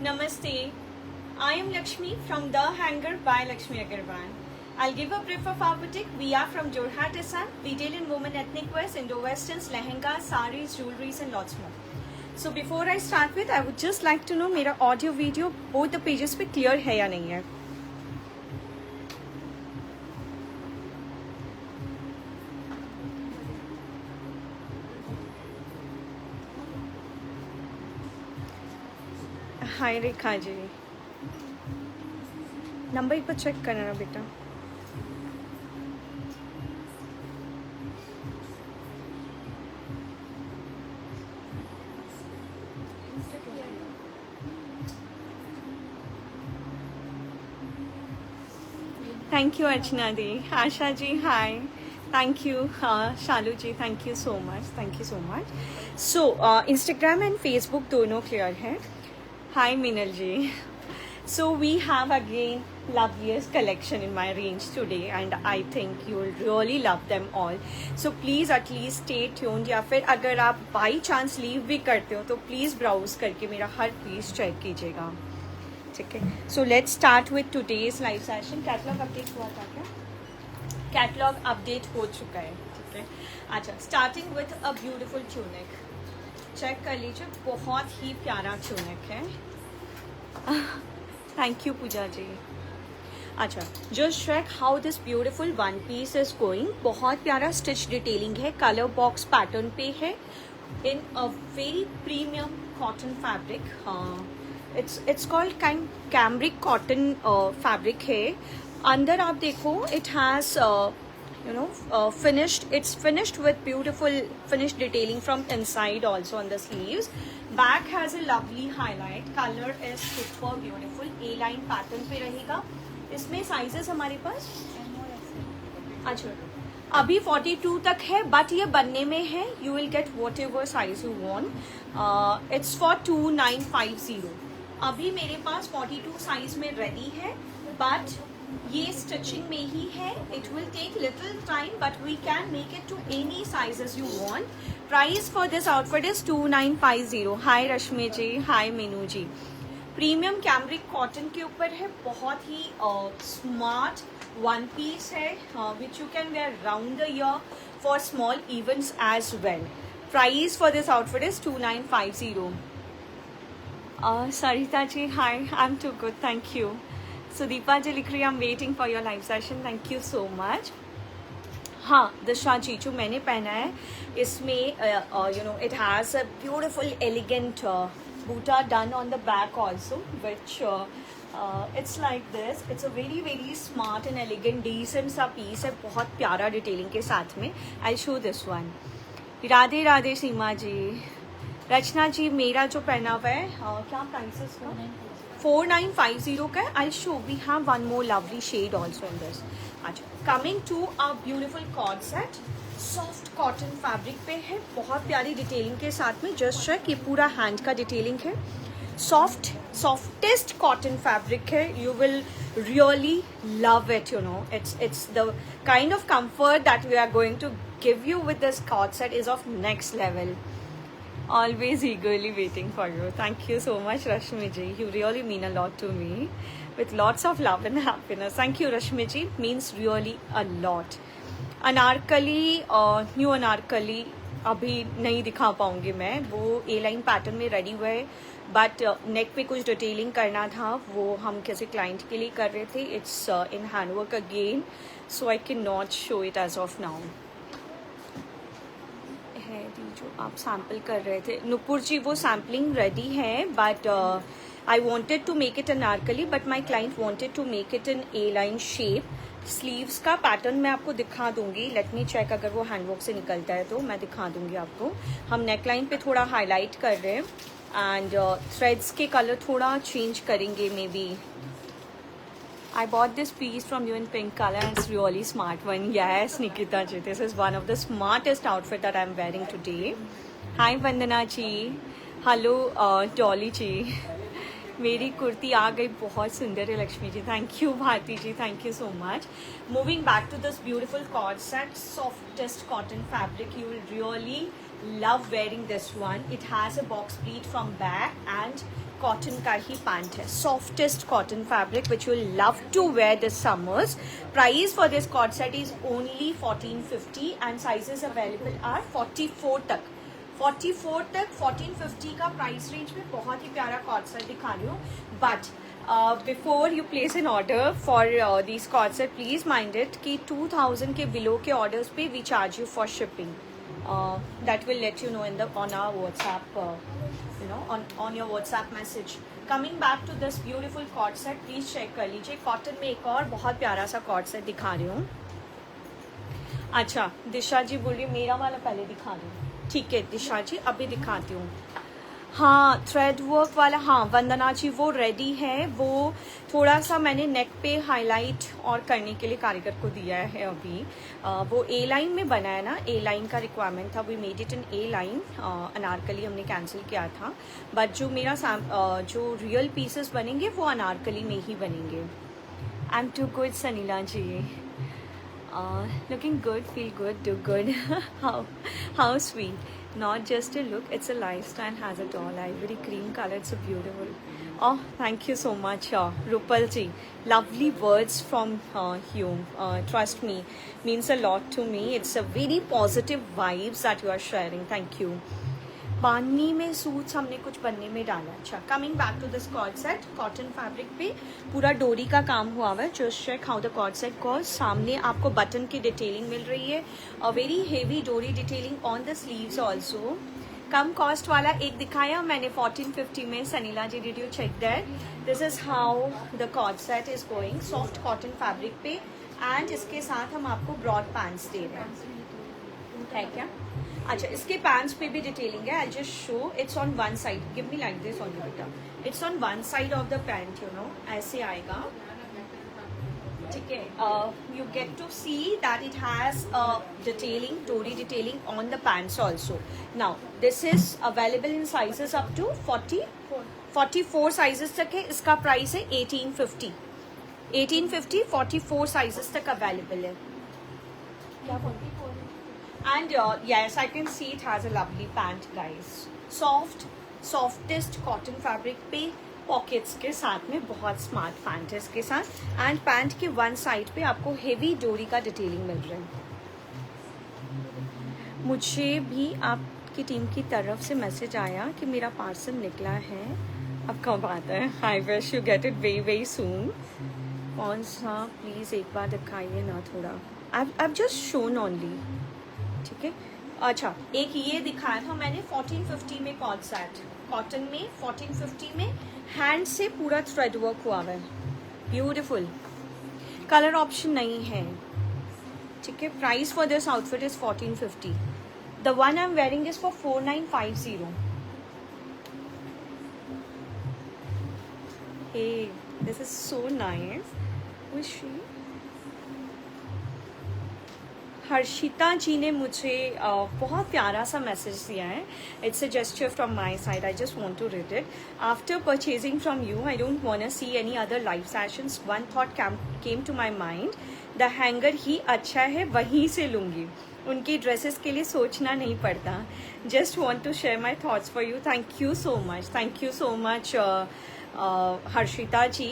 Namaste. I am Lakshmi from The Hanger by Lakshmi Agarwal. I'll give a brief of our boutique. We are from Jorhat, Assam. We deal in women ethnic wears, Indo-Westerns, lehengas, saris, jewelries and lots more. So before I start with, I would just like to know मेरा audio video both the pages पे clear है या नहीं है. हाय Rekha ji, number एक बार check करना ना बेटा. थैंक यू अर्चना दी. Asha ji hi, thank you. Shalu ji thank you so much. So Instagram and Facebook दोनों क्लियर है. Hi Meenal ji. So we have again loveliest collection in my range today and I think you will really love them all. So please at least stay tuned या फिर अगर आप by chance leave भी करते हो तो please browse करके मेरा हर piece check कीजिएगा. ठीक है. So let's start with today's live session. Catalog update हुआ था क्या? Catalog update हो चुका है. ठीक है. अच्छा, starting with a beautiful tunic. Check कर लीजिए, बहुत ही प्यारा tunic है. Thank you Puja ji. अच्छा, just check how this beautiful one piece is going. बहुत प्यारा स्टिच डिटेलिंग है, कलर बॉक्स पैटर्न पे है in a very premium cotton fabric. It's called kind cambric cotton fabric है. अंदर आप देखो, it has finished with beautiful finished detailing from inside also on the sleeves. Back has a lovely highlight. Color is super beautiful. A line pattern पे रहेगा. इसमें sizes हमारे पास अच्छा अभी 42 तक है, बट ये बनने में है. You will get whatever size you want. It's for 2950. अभी मेरे पास 42 साइज में रेडी है, बट ये स्टिचिंग में ही है. It will take little time but we can make it to any sizes you want. Price for this outfit is 2950. Hi Rashmi ji, hi Meenu ji. Premium cambric cotton के ऊपर है. बहुत ही स्मार्ट वन पीस है which you can wear round the year for small events as well. Price for this outfit is 2950. Sarita ji hi, I am too good, thank you. Sudipa ji लिख रही है, I am waiting for your live session. Thank you so much. हाँ, दिशा जी जो मैंने पहना है इसमें it has a beautiful elegant बूटा done on the back also which it's like this. It's a very very smart and elegant decent सा piece है. बहुत प्यारा डिटेलिंग के साथ में. I show this one. Radhe Radhe Seema ji. Rachna ji मेरा जो पहना हुआ है क्या प्राइस है इसका? 4950 का. I show we have one more lovely shade also in this. अच्छा, coming to a beautiful cord set. Soft cotton fabric पे है, बहुत प्यारी डिटेलिंग के साथ में. जस्ट चेक, ये पूरा हैंड का डिटेलिंग है. सॉफ्टेस्ट कॉटन फैब्रिक है. You will really love it. It's the kind of comfort that we are going to give you with this cord set is of next level. Always eagerly waiting for you. Thank you so much, Rashmi ji. You really mean a lot to me. With lots of love and happiness. Thank you, Rashmi ji. Means really a lot. Anarkali new Anarkali अभी नहीं दिखा पाऊंगी मैं. वो ए line pattern में ready हुआ है, but नेक पे कुछ डिटेलिंग करना था, वो हम किसी क्लाइंट के लिए कर रहे थे. It's in handwork again, so I can not show it as of now. जो आप सैम्पल कर रहे थे नुपुर जी, वो सैम्पलिंग रेडी है, but I wanted to make it anarkali, but my client wanted to make it in A line shape. Sleeves का pattern मैं आपको दिखा दूंगी. लेट मी चेक, अगर वो हैंडवर्क से निकलता है तो मैं दिखा दूंगी आपको. हम नेकलाइन पे थोड़ा हाईलाइट कर रहे हैं एंड थ्रेड्स के कलर थोड़ा चेंज करेंगे may be. I bought this piece from you in pink color and it's really smart one. Yes, Nikita ji, this is one of the smartest outfit that I'm wearing today. Hi Vandana ji. Hello Dolly ji. मेरी कुर्ती आ गई, बहुत सुंदर है Lakshmi ji. Thank you Bharti ji, thank you so much. Moving back to this beautiful cord set, softest cotton fabric. You will really love wearing this one. It has a box pleat from back and cotton का ही pant है, softest cotton fabric which you love to wear this summers. Price for this coord set is only 1450 and sizes available are 44 तक. 44 तक 1450 का price range में बहुत ही प्यारा कॉट सेट दिखा रही हूँ. But before you place an order for this coord set, please mind it कि 2000 के बिलो के ऑर्डर्स पे we charge you for shipping. That will let you know on our WhatsApp, on your WhatsApp message. Coming back to this beautiful cord set, please check कर लीजिए. Cotton में एक और बहुत प्यारा सा कॉर्ड सेट दिखा रही हूँ. अच्छा, दिशा जी बोल रही मेरा वाला पहले दिखा दूँ. ठीक है दिशा जी, अभी दिखाती हूँ. हाँ, थ्रेड वर्क वाला, हाँ वंदना जी वो रेडी है. वो थोड़ा सा मैंने नेक पे हाईलाइट और करने के लिए कारीगर को दिया है अभी. वो ए लाइन में बना है ना, ए लाइन का रिक्वायरमेंट था, we made it in A line. Anarkali हमने कैंसिल किया था, बट जो मेरा जो रियल पीसेस बनेंगे वो अनारकली में ही बनेंगे. I am too good Sanila ji. Looking good, feel good, do good. how sweet. Not just a look, it's a lifestyle, has it all. Ivory cream color, it's so beautiful. Oh, thank you so much, Rupal ji. Lovely words from you. Trust me, means a lot to me. It's a very positive vibes that you are sharing. Thank you. बानी में suits हमने कुछ बनने में डाला. अच्छा, coming back to this cord set, cotton fabric पे पूरा डोरी का काम हुआ हुआ है. Just check how the cord set goes. सामने आपको बटन की डिटेलिंग मिल रही है, और वेरी हेवी डोरी detailing on the sleeves also. कम कॉस्ट वाला एक दिखाया मैंने 1450 में. Sanila ji, did you check that? This is how the cord set is going. Soft cotton fabric पे, एंड इसके साथ हम आपको ब्रॉड पैंट्स दे रहे हैं. है क्या? अच्छा, इसके पैंट्स पे भी डिटेलिंग है. I just show. It's on one side. Give me like this on बेटा. It's on one side of the pant, ऐसे आएगा. ठीक है, you get to see that it has detailing, डोरी detailing on the pants also. Now this is available in sizes up to 44 sizes तक है. इसका price है 1850. 44 साइजेस तक अवेलेबल है. क्या बोलती? And yes, I can see it has a lovely pant, guys. softest cotton fabric पे pockets के साथ में बहुत स्मार्ट पैंट है इसके साथ. एंड पैंट के वन साइड पे आपको हेवी डोरी का डिटेलिंग मिल रहा है. मुझे भी आपकी टीम की तरफ से मैसेज आया कि मेरा पार्सल निकला है. अब कब आता है? I wish you get it very soon. कौन सा प्लीज़ एक बार दिखाइए ना थोड़ा. I just shown only. ठीक है. अच्छा, एक ये दिखाया था मैंने 1450 में कॉट सेट. कॉटन में 1450 में हैंड से पूरा थ्रेड वर्क हुआ है. ब्यूटीफुल. कलर ऑप्शन नहीं है. ठीक है. Price for this outfit is 1450. The one I am wearing is for 4950. Hey, this is so nice. Wish she Harshita ji ने मुझे बहुत प्यारा सा मैसेज दिया है. It's a gesture from my side. I just want to read it. After purchasing from you, I don't want to see any other live sessions. One thought came to my mind, the hanger ही अच्छा है, वहीं से लूँगी. उनकी dresses के लिए सोचना नहीं पड़ता. Just want to share my thoughts for you. Thank you so much. Thank you so much Harshita ji.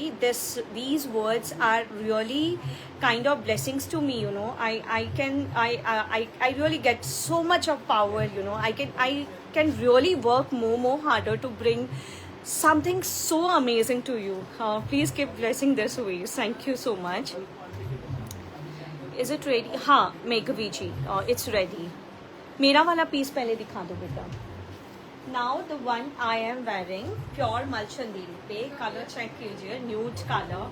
These words are really kind of blessings to me. I really get so much of power. I can really work more harder to bring something so amazing to you. Please keep blessing this way. Thank you so much. Is it ready? हाँ, मेघवी जी, it's ready. मेरा वाला piece पहले दिखा दो बेटा. Now the one I am wearing, pure malchandiri पे. Colour check कीजिए, nude colour.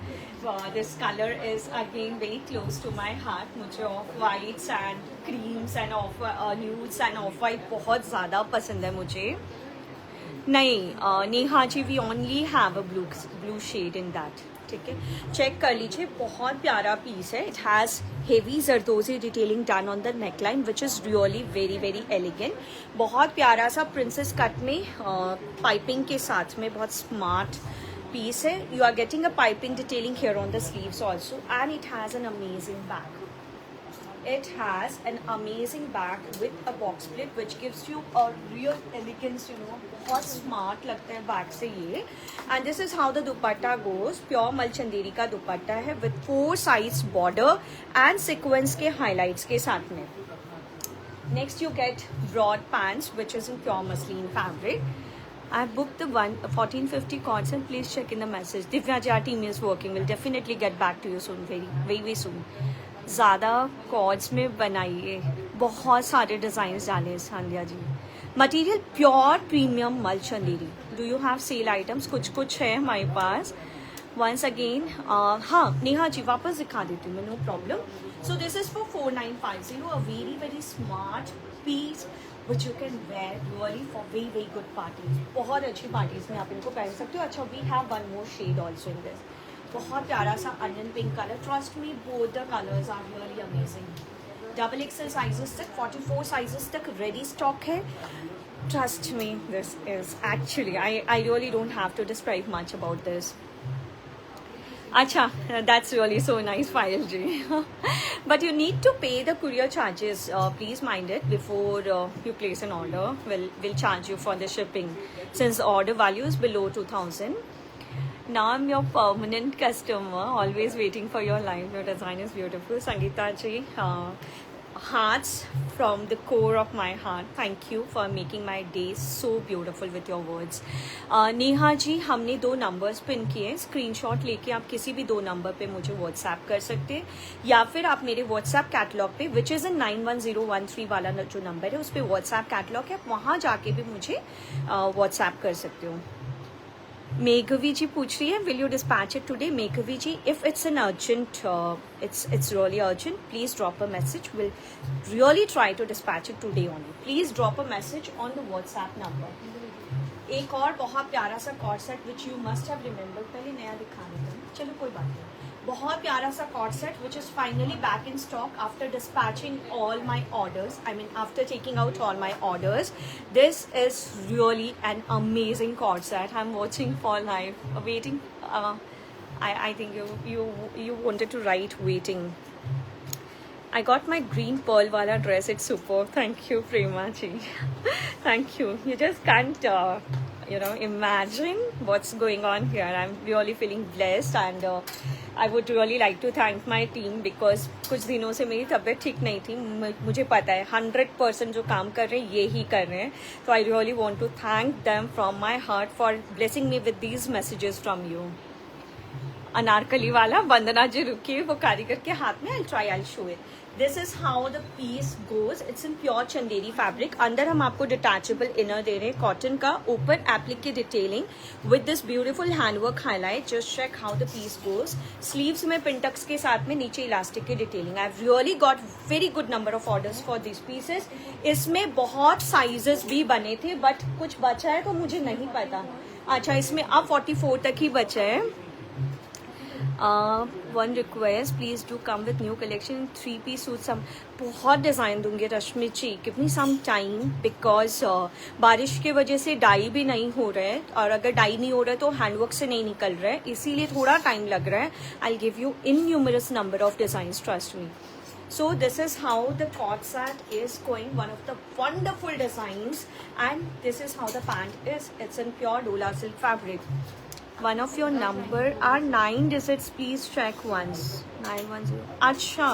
This colour is again very close to my heart. मुझे off whites and creams and off nudes and off white बहुत ज़्यादा पसंद है मुझे. नहीं Neha ji, we only have a blue shade in that. ठीक है, चेक कर लीजिए. बहुत प्यारा पीस है. It has heavy zardozi detailing done on the neckline which is really very elegant. बहुत प्यारा सा प्रिंसेस कट में पाइपिंग के साथ में बहुत स्मार्ट पीस है. You are getting a piping detailing here on the sleeves also, and it has an amazing back. it has an amazing back with a box split which gives you a real elegance, you know, बहुत smart लगता है back से ये. And this is how the dupatta goes. Pure मल चंदेरी का दुपट्टा है with 4 sides border and sequence के highlights के साथ में. Next you get broad pants which is in pure muslin fabric. I booked the 1450 cords and please check in the message. Divya ji, our team is working. We'll definitely get back to you soon, very soon. ज़्यादा coords में बनाइए, बहुत सारे designs डाले Sandhya ji. Material pure premium मल Chanderi. Do you have sale items? कुछ है हमारे पास. वंस अगेन हाँ नेहा जी वापस दिखा देती हूँ मैं, no problem. So this is for 4950. A very smart piece which you can wear really for very good parties. बहुत अच्छी parties में आप इनको पहन सकते हो. अच्छा, we have one more shade also in this. बहुत प्यारा सा onion pink color. Trust me, both the colors are really amazing. Double XL sizes तक, 44 sizes तक ready stock है. Trust me, this is actually I really don't have to describe much about this. Acha, that's really so nice, File Ji. But you need to pay the courier charges. Please mind it before you place an order. We'll charge you for the shipping since the order value is below 2000. Now I'm your permanent customer, always waiting for your live. Your design is beautiful, Sangeeta Ji. Hearts from the core of my heart. Thank you for making my day so beautiful with your words. Neha ji, हमने 2 numbers pin किए. Screenshot लेके आप किसी भी 2 number पे मुझे WhatsApp कर सकते हैं, या फिर आप मेरे व्हाट्सएप कैटलॉग पे विच इज़ 91013 वाला जो नंबर है उस पर व्हाट्सएप कैटलॉग है, वहाँ जाके भी मुझे व्हाट्सएप कर सकते हो. मेघवी जी पूछ रही है, will you dispatch it today? Meghvi ji, if it's an urgent, it's really urgent, please drop a message. We'll really try to dispatch it today only. Please drop a message on the WhatsApp number. एक और बहुत प्यारा सा coord set which you must have remembered. पहले नया दिखा देता हूँ, चलो कोई बात नहीं. बहुत प्यारा सा coord set which is finally back in stock after dispatching all my orders. I mean after taking out all my orders. This is really an amazing coord set. I am watching for live, waiting. I think you wanted to write waiting. I got my green pearl wala dress. It's super. Thank you, Prema ji. Thank you. You just can't imagine what's going on here. I'm really feeling blessed, and I would really like to thank my team because कुछ दिनों से मेरी तबीयत ठीक नहीं थी. मुझे पता है 100% जो काम कर रहे हैं ये ही कर रहे हैं. So I really want to thank them from my heart for blessing me with these messages from you. Anarkali वाला वंदना जी रुकी, वो कारीगर के हाथ में. I'll show it. This is how the piece goes. It's in pure Chanderi fabric. अंदर हम आपको डिटैचेबल इनर दे रहे हैं कॉटन का. ऊपर एप्लिक की detailing with this beautiful handwork highlight. Just check how the piece goes. Sleeves में पिंटक्स के साथ में नीचे इलास्टिक की detailing. I have really got very good number of orders for this pieces. इसमें बहुत साइजेस भी बने थे बट कुछ बचा है तो मुझे नहीं पता. अच्छा, इसमें अब 44 तक ही बचा है. One request, please do come with new collection 3-piece suit. Some बहुत डिज़ाइन दूंगे Rashmi ji, give me some time because बारिश की वजह से डाई भी नहीं हो रहा है, और अगर डाई नहीं हो रहा है तो हैंडवर्क से नहीं निकल रहा है, इसीलिए थोड़ा टाइम लग रहा है. I give you in numerous number of designs, trust me. So this is how the cord set is going, one of the wonderful designs, and this is how the pant is. It's in pure Dola silk fabric. One of your number are 9 digits. Please check once. 910. अच्छा,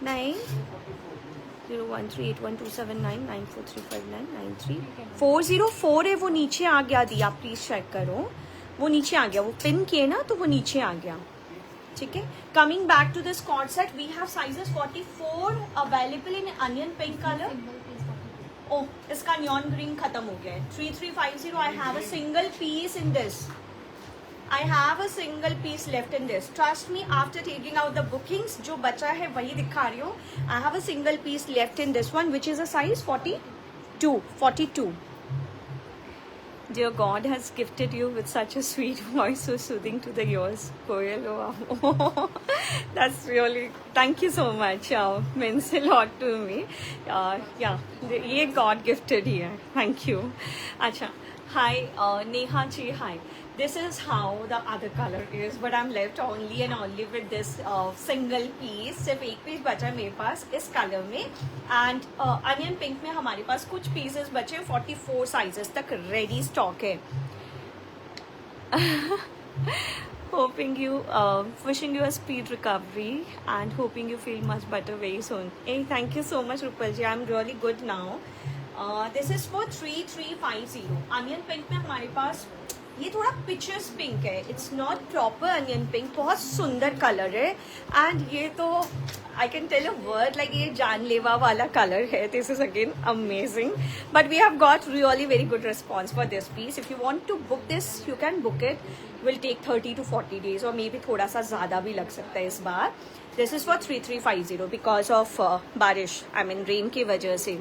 90138127999435993404 है, वो नीचे आ गया दिया. Please check करो, वो नीचे आ गया. वो पिन किए ना तो वो नीचे आ गया. ठीक है. Coming back to this cord set, we have sizes 44 available in onion pink colour. Oh, इसका नियॉन ग्रीन खत्म हो गया है. 3350. I have a single piece in this. I have a single piece left in this. Trust me, after taking out the bookings, जो बचा है वही दिखा रही हूँ. I have a single piece left in this one, which is a size 42. Dear God has gifted you with such a sweet voice, so soothing to the ears. Koyal, wow. That's really, thank you so much. Means a lot to me. Yeah, ये God gifted ही है. Thank you. अच्छा, Hi, Neha ji, hi. This is how the other color is, but I'm left only and only with this single piece. सिर्फ एक piece बचा है मेरे पास इस colour में, एंड अनियन पिंक में हमारे पास कुछ पीसेस बचे, 44 साइजेस तक रेडी स्टॉक है. Hoping you, wishing you a speed recovery and hoping you feel much better very soon. Hey, thank you so much, Rupal ji. I'm really good now. This is for 3350. Onion pink में हमारे पास ये थोड़ा peaches pink है. It's not proper onion pink. बहुत सुंदर colour है, and ये तो I can tell a word like ये जानलेवा वाला कलर है. This is again amazing, but we have got really very good response for this piece. If you want to book this you can book it. Will take 30 to 40 days और may be थोड़ा सा ज़्यादा भी लग सकता है इस बार. This is for 3350 because of बारिश, आई मीन रेन की वजह से.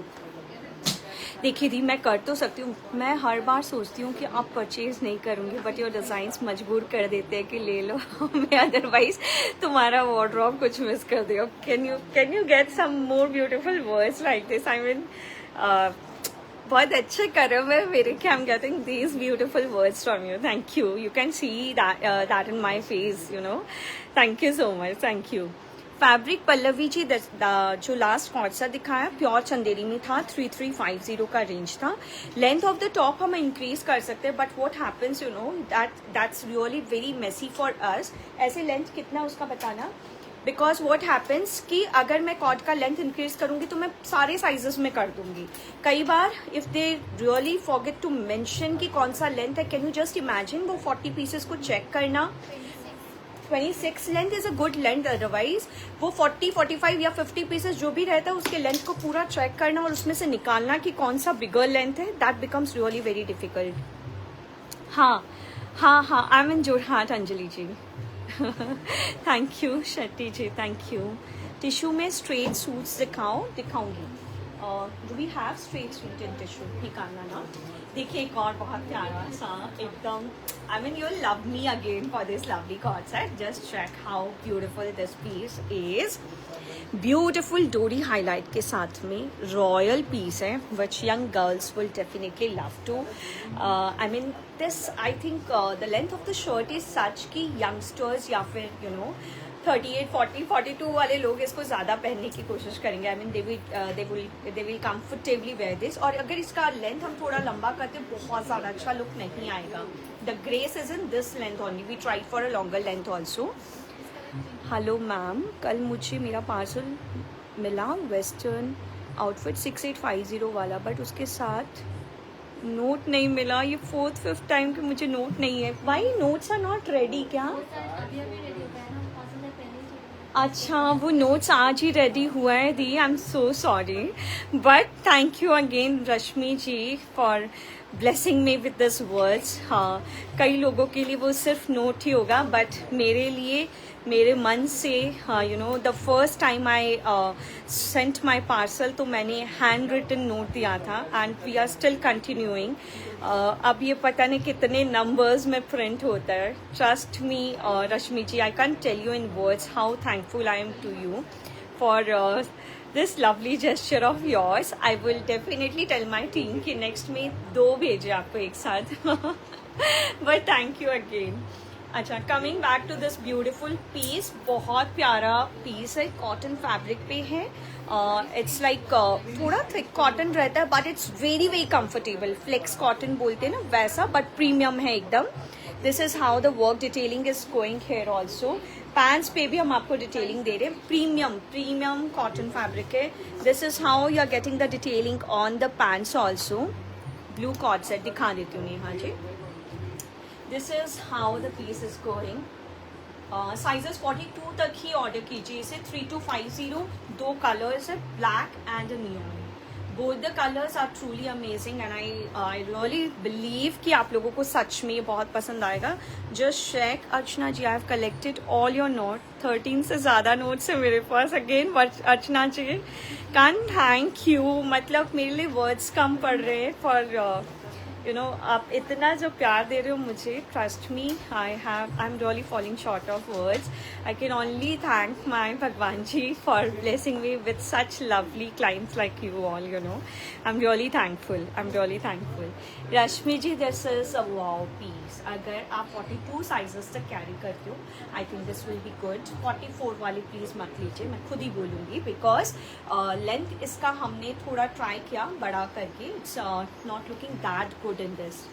देखिए दी, मैं कर तो सकती हूँ. मैं हर बार सोचती हूँ कि आप परचेज नहीं करूँगी, बट योर डिज़ाइंस मजबूर कर देते हैं कि ले लो. मैं अदरवाइज तुम्हारा वार्डरोब कुछ मिस कर दे. Can you get some more beautiful words like this. I mean बहुत अच्छे कर रहे हो. मैं मेरे क्या I am getting these beautiful words from you. Thank you. You can see that in my face, you know. Thank you so much. Thank you. Fabric Pallavi ji जो last cord सा दिखाया प्योर चंदेरी में था. 3350 का रेंज था. लेंथ ऑफ द टॉप हम increase कर सकते हैं, but what happens you know that's really very messy for us. ऐसे लेंथ कितना उसका बताना, बिकॉज व्हाट हैपेंस कि अगर मैं कॉर्ड का लेंथ इंक्रीज करूंगी तो मैं सारे साइजेस में कर दूंगी. कई बार if they really forget to mention कि कौन सा लेंथ है, कैन यू जस्ट इमेजिन वो 40 पीसेस को चेक करना. 26 length is a good length. Otherwise वो 40, 45 या 50 पीसेस जो भी रहता है उसके लेंथ को पूरा चेक करना और उसमें से निकालना कि कौन सा बिगर लेंथ है, that becomes really very difficult. हाँ हाँ हाँ, I am in Jorhat Anjali ji. Thank you Shetty ji, thank you. Tissue में स्ट्रेट सूट्स दिखाऊंगी. Do we have straight suit in tissue? निकालना ना. देखिए एक और बहुत प्यारा सा एकदम, I mean you love me again for this lovely cord set. Just check how beautiful this piece is. Beautiful डोरी हाईलाइट के साथ में रॉयल पीस है, which young girls will definitely love to. I mean this, I think the length of the shirt is such कि youngsters या फिर you know 38, 40, 42 वाले लोग इसको ज़्यादा पहनने की कोशिश करेंगे. I mean they will comfortably wear this. और अगर इसका लेंथ हम थोड़ा लंबा करते बहुत ज़्यादा अच्छा लुक नहीं आएगा. The grace is in this length only. We tried for a longer length also. Hello ma'am, कल मुझे मेरा पार्सल मिला वेस्टर्न आउटफिट 6850 वाला, बट उसके साथ नोट नहीं मिला. ये 4th 5th टाइम कि मुझे नोट नहीं है. Why notes are not ready क्या? अच्छा, वो नोट्स आज ही रेडी हुआ है दी. I am so sorry, but thank you again Rashmi ji for blessing me with this words. हाँ, कई लोगों के लिए वो सिर्फ नोट ही होगा, बट मेरे लिए मेरे मन से, हाँ you know, the first time I sent my parcel तो मैंने हैंड रिटन नोट दिया था, and we are still continuing. अब ये पता नहीं कितने नंबर्स में प्रिंट होता है. Trust me Rashmi ji, I can tell you in words how thankful I am to you for this lovely gesture of yours. I will definitely tell my team कि next में 2 भेजे आपको एक साथ. But thank you again. अच्छा, coming back to this beautiful piece. बहुत प्यारा piece है, कॉटन फैब्रिक पे है. इट्स लाइक थोड़ा थिक कॉटन रहता है, but it's very very comfortable. Flex cotton बोलते हैं ना वैसा, बट प्रीमियम है एकदम. This is how the work detailing is going here also. Pants पे भी हम आपको डिटेलिंग दे रहे हैं. प्रीमियम कॉटन फैब्रिक है. This is how you are getting the detailing on the pants also. Blue cord set दिखा देती हूँ Neha ji. This is how the piece is going. Sizes 42 तक ही ऑर्डर कीजिए इसे. 3250. 2 कलर्स है, black and neon. Both the colours are truly amazing, and I really believe कि आप लोगों को सच में ये बहुत पसंद आएगा. Just check Archana ji, I have collected all your note. 13 से ज़्यादा नोट्स है मेरे पास. Again Archana ji can thank you. मतलब मेरे लिए वर्ड्स कम पड़ रहे हैं फॉर यू नो आप इतना जो प्यार दे रहे हो मुझे, trust me, I am really falling short of words. I can only thank my भगवान जी for blessing me with such lovely clients like you all. You know I am really thankful. Rashmi ji, this is a wow piece. अगर आप 42 sizes तक carry करते हो, I think this will be good. 44 वाली please मत लीजिए, मैं खुद ही बोलूँगी, बिकॉज लेंथ इसका हमने थोड़ा ट्राई किया बड़ा करके. It's not looking that good in this.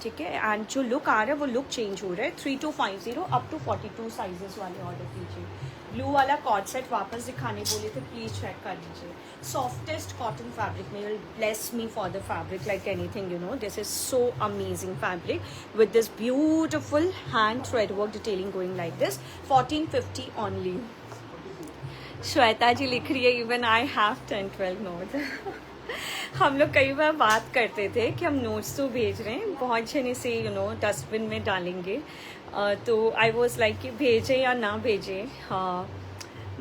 ठीक है, एंड जो लुक आ रहा है वो लुक चेंज हो रहा है. 3250 अप टू 42 साइजेस वाले ऑर्डर कीजिए. ब्लू वाला कॉर्ड सेट वापस दिखाने बोले थे, प्लीज चेक कर लीजिए. सॉफ्टेस्ट कॉटन फैब्रिक में, bless me for the fabric like anything. You know this is so amazing fabric with this beautiful hand thread work detailing going like this. 1450 only. Shweta ji लिख रही है, इवन आई हैव 10-12 नोट. हम लोग कई बार बात करते थे कि हम नोट्स तो भेज रहे हैं, बहुत जने से यू नो डस्टबिन में डालेंगे. तो आई वॉज लाइक कि भेजें या ना भेजें.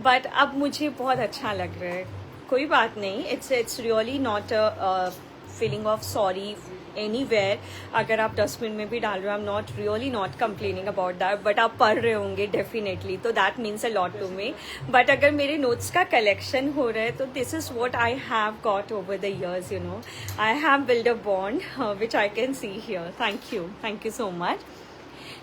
बट अब मुझे बहुत अच्छा लग रहा है. कोई बात नहीं, it's really not a feeling of sorry anywhere. अगर आप डस्टबिन में भी डाल रहे हो, I am not really not complaining about that. But आप पढ़ रहे होंगे डेफिनेटली, तो that means a lot to me. But अगर मेरे नोट्स का कलेक्शन हो रहा है, तो this is what I have got over the years. You know I have build a bond which I can see here. Thank you so much.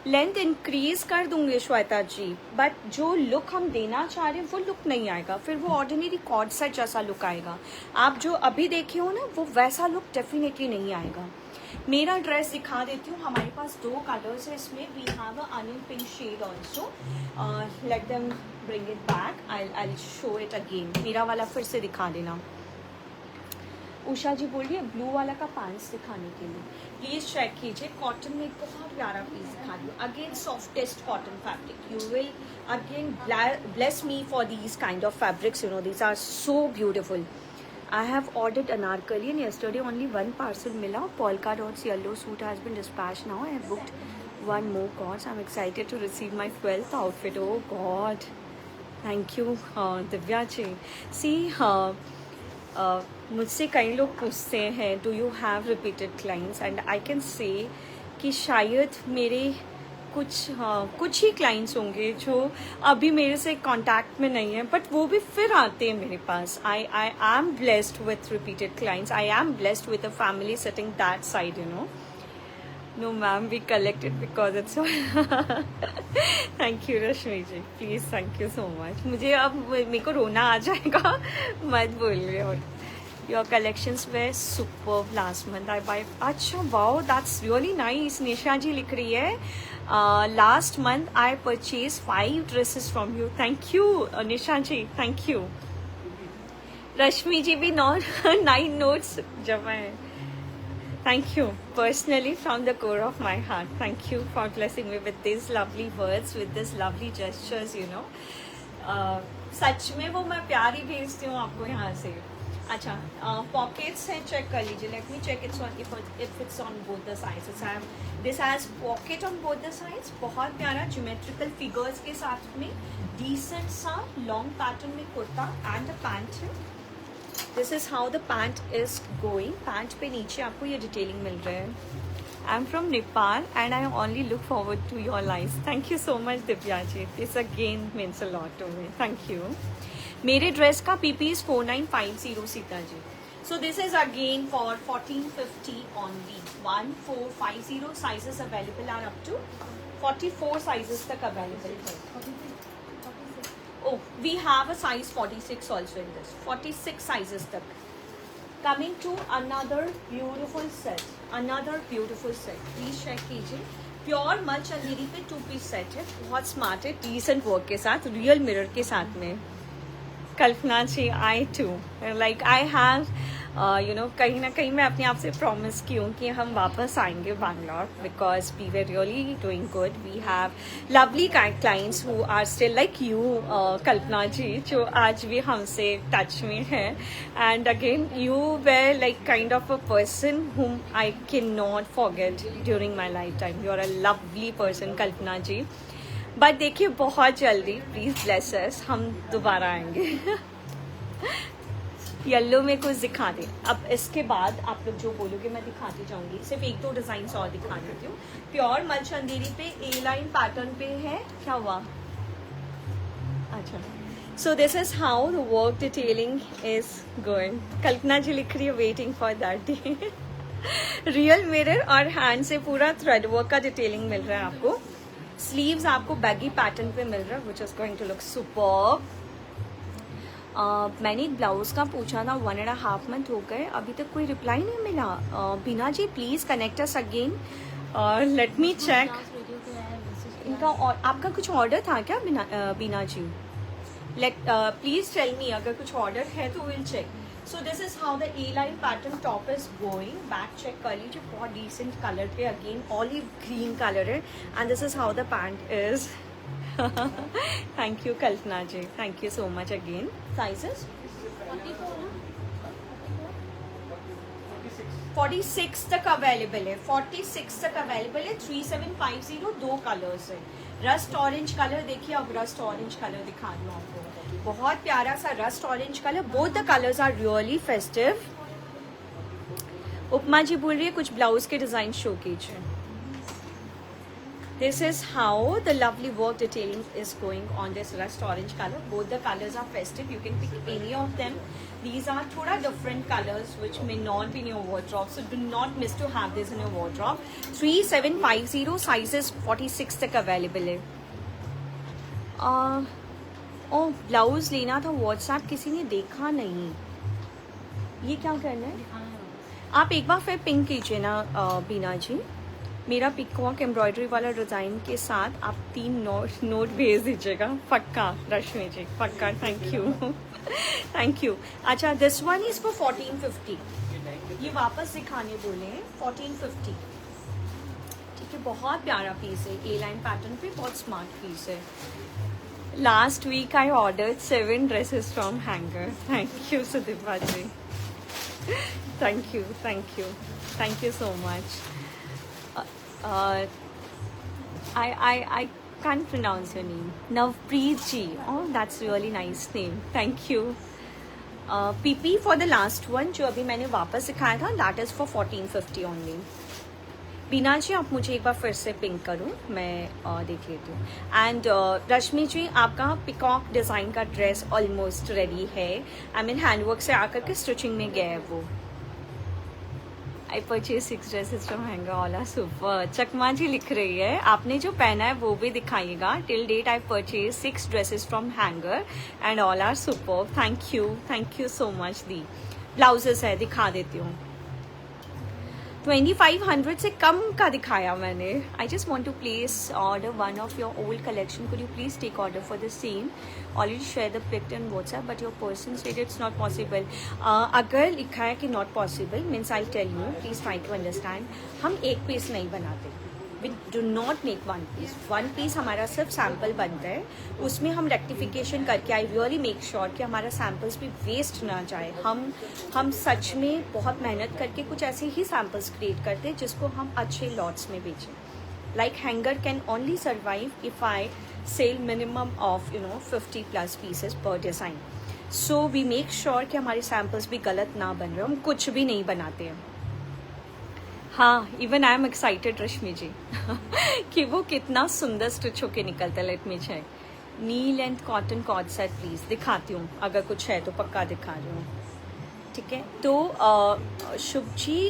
Length increase कर दूंगे श्वेता जी, but जो look हम देना चाह रहे हैं वो लुक नहीं आएगा. फिर वो ऑर्डिनरी कॉर्ड सेट जैसा लुक आएगा. आप जो अभी देखे हो ना, वो वैसा लुक डेफिनेटली नहीं आएगा. मेरा ड्रेस दिखा देती हूँ. हमारे पास 2 कलर्स है इसमें. We have a onion pink shade also. Let them bring it back. I show it again. मेरा वाला फिर से दिखा देना. उषा जी बोल रही है ब्लू वाला का पैंट्स दिखाने के लिए. प्लीज चेक कीजिए. कॉटन में बहुत प्यारा पीस दिखा रही हूँ. Again softest cotton fabric. You will again bless me for these kind of fabrics. You know these are so beautiful. I have ordered anarkali and yesterday only one parcel mila. Polka dots yellow suit has been dispatched now. I have booked one more course. I'm excited to receive my 12th outfit. Oh God, thank you Divya ji. See, मुझसे कई लोग पूछते हैं do you have repeated clients, and I can say कि शायद मेरे कुछ ही clients होंगे जो अभी मेरे से कांटेक्ट में नहीं है, बट वो भी फिर आते हैं मेरे पास. I am blessed with repeated clients. I am blessed with a family sitting that side. You know no ma'am, we collected because it's. Thank you Rashmi ji, please thank you so much. मुझे अब मेरे को रोना आ जाएगा, मत बोलिए. Your collections were superb last month. I buy. अच्छा, wow, that's really nice. निशा जी लिख रही है, last month I purchased 5 dresses from you. Thank you, Nisha ji, thank you. रश्मि जी भी 9 notes जमा है. Thank you personally from the core of my heart. Thank you for blessing me with these lovely words, with these lovely gestures. You know, सच में वो मैं प्यार ही भेजती हूँ आपको यहाँ से. अच्छा, पॉकेट्स हैं, चेक कर लीजिए. Let me check it's on if it's on both the sides. This has pocket on both the sides. बहुत प्यारा ज्योमेट्रिकल फिगर्स के साथ में डिसेंट सा लॉन्ग पैटर्न में कुर्ता एंड अ पैंट है. This is how the pant is going. Pant पे नीचे आपको ये डिटेलिंग मिल रहा है. I am from Nepal and I only look forward to your life. Thank you so much Divya ji. This again means a lot to me. Thank you. मेरे dress का PP is 4950 Sita ji. So this is again for 1450 only. 1450 sizes available are up to 44 sizes तक available है. Oh, we have a size 46 also in this. 46 sizes तक. Coming to another beautiful set. Please check कीजिए. Pure mul Chanderi पे 2 piece set है. बहुत smart है, decent work के साथ, रियल मिरर के साथ में. Kalpana ji, I too like I have you know कहीं ना कहीं मैं अपने आप से प्रॉमिस की हूँ कि हम वापस आएंगे Bangalore, because we were really doing good. We have lovely clients who are still like you Kalpana ji, जो आज भी हमसे टच में है. And again you were like kind of a person whom I can not forget during my life time. You are a lovely person Kalpana ji. But देखिए बहुत जल्दी, please bless us, हम दोबारा आएंगे. येलो में कुछ दिखा दे। अब इसके बाद आप लोग जो बोलोगे मैं दिखाती जाऊंगी। सिर्फ एक दो डिजाइन और दिखा देती हूँ। प्योर मल चंदेरी पे ए लाइन पैटर्न पे है। क्या हुआ? अच्छा, so this is how the work detailing is going. Kalpana ji लिख रही है waiting for that day. Real mirror और हैंड से पूरा थ्रेड वर्क का डिटेलिंग मिल रहा है आपको। स्लीव्स आपको बैगी पैटर्न पे मिल रहा है which is going to look superb. मैंने ब्लाउज का पूछा था 1.5 मंथ हो गए, अभी तक कोई रिप्लाई नहीं मिला। Bina ji please connect us again और लेट मी चेक इनका। और आपका कुछ ऑर्डर था क्या Bina ji? Let please tell me अगर कुछ ऑर्डर है तो will check. So this is how the A line pattern top is going. Back check कर लीजिए, बहुत डिसेंट कलर पे, अगेन ऑलिव ग्रीन कलर है and this is how the pant is. Thank you Kalpana ji, thank you so much again. Sizes 46 तक available है, 46 तक available है। 3750 दो कलर्स है। रस्ट ऑरेंज कलर देखिए, अब रस्ट ऑरेंज कलर दिखा दूँ आपको, बहुत प्यारा सा rust orange colour. Both the colours are really festive. Upma ji बोल रही है कुछ ब्लाउज के डिजाइन शो कीजिए। This is how the lovely work detailing is going on this rust orange color. Both the colors are festive. You can pick any of them. These are thoda different colors which may not be in your wardrobe. So do not miss to have this in your wardrobe. 3750 sizes 46 तक available है। Blouse लेना था WhatsApp, किसी ने देखा नहीं। ये क्या करना है? आप एक बार फिर पिंक कीजिए ना बीना जी। मेरा पिकवॉक एम्ब्रॉयडरी वाला डिज़ाइन के साथ आप 3 नोट भेज दीजिएगा पक्का। रश्मि जी पक्का, थैंक यू थैंक यू। अच्छा, दिस वन इज फॉर 1450। ये वापस दिखाने बोले हैं 1450। ठीक है, बहुत प्यारा पीस है, ए लाइन पैटर्न पे, बहुत स्मार्ट पीस है। Last week I ordered 7 dresses from Hanger. Thank you Sudipa ji, thank you thank you thank you so much. I can't pronounce your name. Navpreet ji. Oh, that's really nice name. Thank you. PP for the last one जो अभी मैंने वापस दिखाया था, that is for 1450 only. बीना जी आप मुझे एक बार फिर से पिंक करूँ, मैं देख लेती हूँ। एंड रश्मि जी आपका पिकॉक डिज़ाइन का ड्रेस ऑलमोस्ट रेडी है। आई मीन हैंडवर्क से आकर के स्टिचिंग में गया है वो। I purchase 6 dresses from Hanger, all are super. Chakma ji लिख रही है आपने जो पहना है वो भी दिखाइएगा। Till date I purchase 6 dresses from Hanger and all are super. Thank you so much दी। ब्लाउजेस है, दिखा देती हूँ। 2500 से कम का दिखाया मैंने। I just want to place order one of your old collection, could you please take order for the same. Already share the pic in WhatsApp but your person said it's not possible. अगर लिखा है कि not possible means I tell you, please try to understand. हम एक piece नहीं बनाते, we do not make one piece हमारा सिर्फ सैम्पल बनता है। उसमें हम रेक्टिफिकेशन करके आई रियली मेक श्योर कि हमारा सैम्पल्स भी वेस्ट ना जाए। हम सच में बहुत मेहनत करके कुछ ऐसे ही सैम्पल्स क्रिएट करते हैं जिसको हम अच्छे लॉट्स में बेचें। Like Hanger can only survive if I sell minimum of 50+ pieces per design. So we make sure कि हमारे सैम्पल्स भी गलत ना बन रहे, हम कुछ भी नहीं बनाते हैं। हाँ, even I am excited Rashmi ji कि वो कितना सुंदर स्टिच होके निकलता है। Let me check. Knee length cotton cord set please दिखाती हूँ, अगर कुछ है तो पक्का दिखा रही हूँ। ठीक है, तो शुभ जी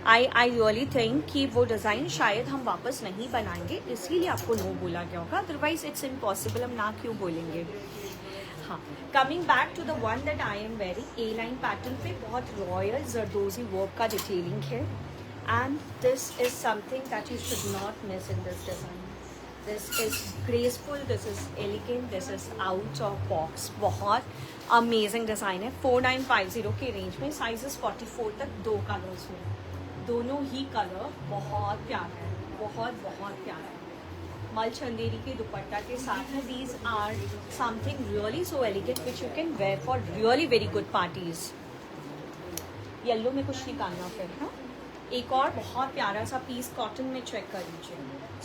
आई रियली थिंक कि वो डिज़ाइन शायद हम वापस नहीं बनाएंगे, इसीलिए आपको नो बोला गया होगा, अदरवाइज इट्स इम्पॉसिबल, हम ना क्यों बोलेंगे। हाँ, coming back to the one that I am very, A line pattern पे बहुत रॉयल जरदोजी वर्क का डिटेलिंग है। And this is something that you should not miss in this design. This is graceful, this is elegant, this is out of box. बहुत amazing design है। 4950 के range में, sizes 44 तक, 2 colours में, दोनों ही colour बहुत प्यारा है, बहुत प्यारा है। मल चंदेरी के दुपट्टा के साथ है। These are something really so elegant which you can wear for really very good parties। Yellow में कुछ निकालना फिर, हाँ एक और बहुत प्यारा सा पीस कॉटन में चेक कर लीजिए,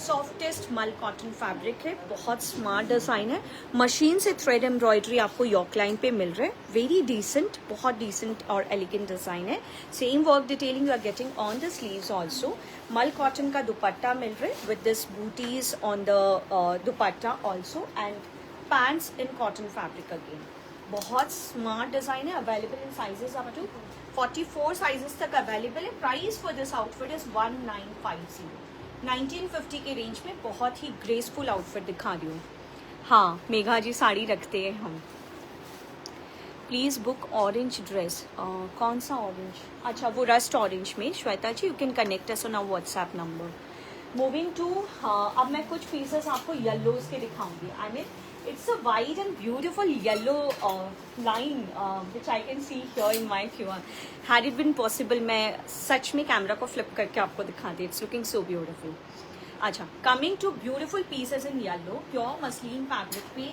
सॉफ्टेस्ट मल कॉटन फैब्रिक है, बहुत स्मार्ट डिजाइन है, मशीन से थ्रेड एम्ब्रॉयडरी आपको यॉक लाइन पे मिल रहा है, वेरी डिसेंट, बहुत डिसेंट और एलिगेंट डिजाइन है। Same work detailing you are getting on the sleeves also. Mul cotton का दुपट्टा मिल रहा है with this bootis on the dupatta also, and pants in cotton fabric again. बहुत स्मार्ट डिजाइन है, available in sizes up to 44 sizes तक available है। Price for this outfit is 1950, 1950 के range में बहुत ही ग्रेसफुल आउटफिट दिखा रही हूँ। हाँ, मेघा जी साड़ी रखते हैं हम। Please book orange dress. कौन सा ऑरेंज? अच्छा, वो रस्ट ऑरेंज में। Shweta ji, you can connect us on our WhatsApp number. Moving to, अब मैं कुछ पीसेस आपको येलोज के दिखाऊंगी। I mean it's a wide and beautiful yellow line which I can see here in my QR. Had it been possible, मैं सच में camera को फ्लिप करके आपको दिखाती। It's looking so beautiful. अच्छा, coming to beautiful pieces in yellow, pure muslin fabric पे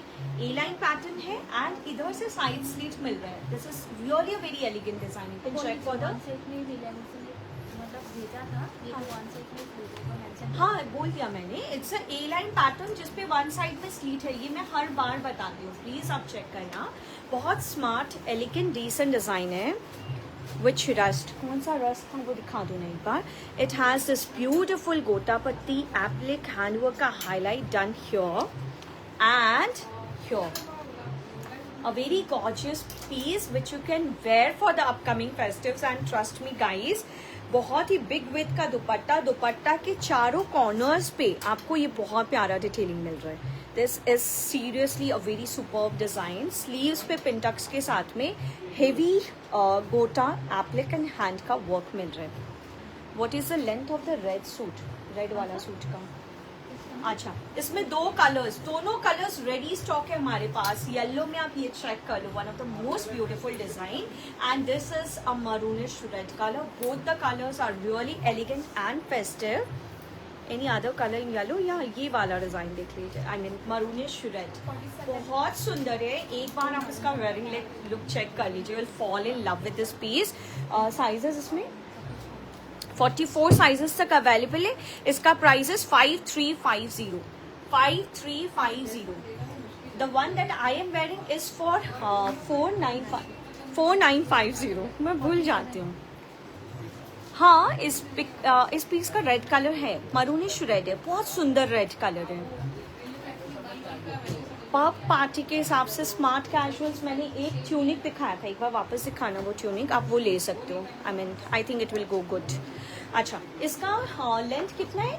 A line pattern है and इधर से साइड स्लिट मिल रहा है। This is really a very elegant design. You can check for the, हाँ बोल दिया मैंने, it's a A line pattern जिसपे वन साइड में स्लीट है। ये मैं हर बार बताती हूँ, प्लीज आप चेक करना। बहुत स्मार्ट एलिगेंट डिसेंट डिजाइन है। विच रस्ट, कौन सा रस्ट था वो दिखा दो ना एक बार। इट हैज दिस ब्यूटिफुल गोटा पत्ती एप्लिक हैंडवर्क का highlight done here and here. A very gorgeous piece which you can wear for the upcoming festives, and trust me guys, बहुत ही बिग विथ का दुपट्टा, दुपट्टा के चारों कॉर्नर्स पे आपको ये बहुत प्यारा डिटेलिंग मिल रहा है। This is seriously a very superb design. Sleeves पे पिंटक्स के साथ में हेवी गोटा एप्लिक एंड हैंड का वर्क मिल रहा है। What is the length of the red suit, red वाला सूट का? अच्छा, इसमें दो कलर्स, दोनों कलर्स रेडी स्टॉक है हमारे पास। येलो में आप ये चेक कर लो, one of the most beautiful design, and this is a maroonish red colour. Both the colours are really elegant and festive. Any other colour in yellow, या ये वाला डिजाइन देख लीजिए, आई मीन मरूनिश रेड, बहुत सुंदर है। एक बार आप इसका वेयरिंग लुक चेक कर लीजिए, will fall in love with this piece. Sizes इसमें 44 साइजेस तक अवेलेबल है। इसका price is 5350, 5350। The one that I am wearing is for 4950। मैं भूल जाती हूँ। हाँ, इस पीस का रेड कलर है, मरूनिश रेड है, बहुत सुंदर रेड कलर है। पब पार्टी के हिसाब से स्मार्ट कैजुअल्स, मैंने एक ट्यूनिक दिखाया था, एक बार वापस दिखाना वो ट्यूनिक, आप वो ले सकते हो। I mean I think it will go good. अच्छा, इसका लेंथ कितना है?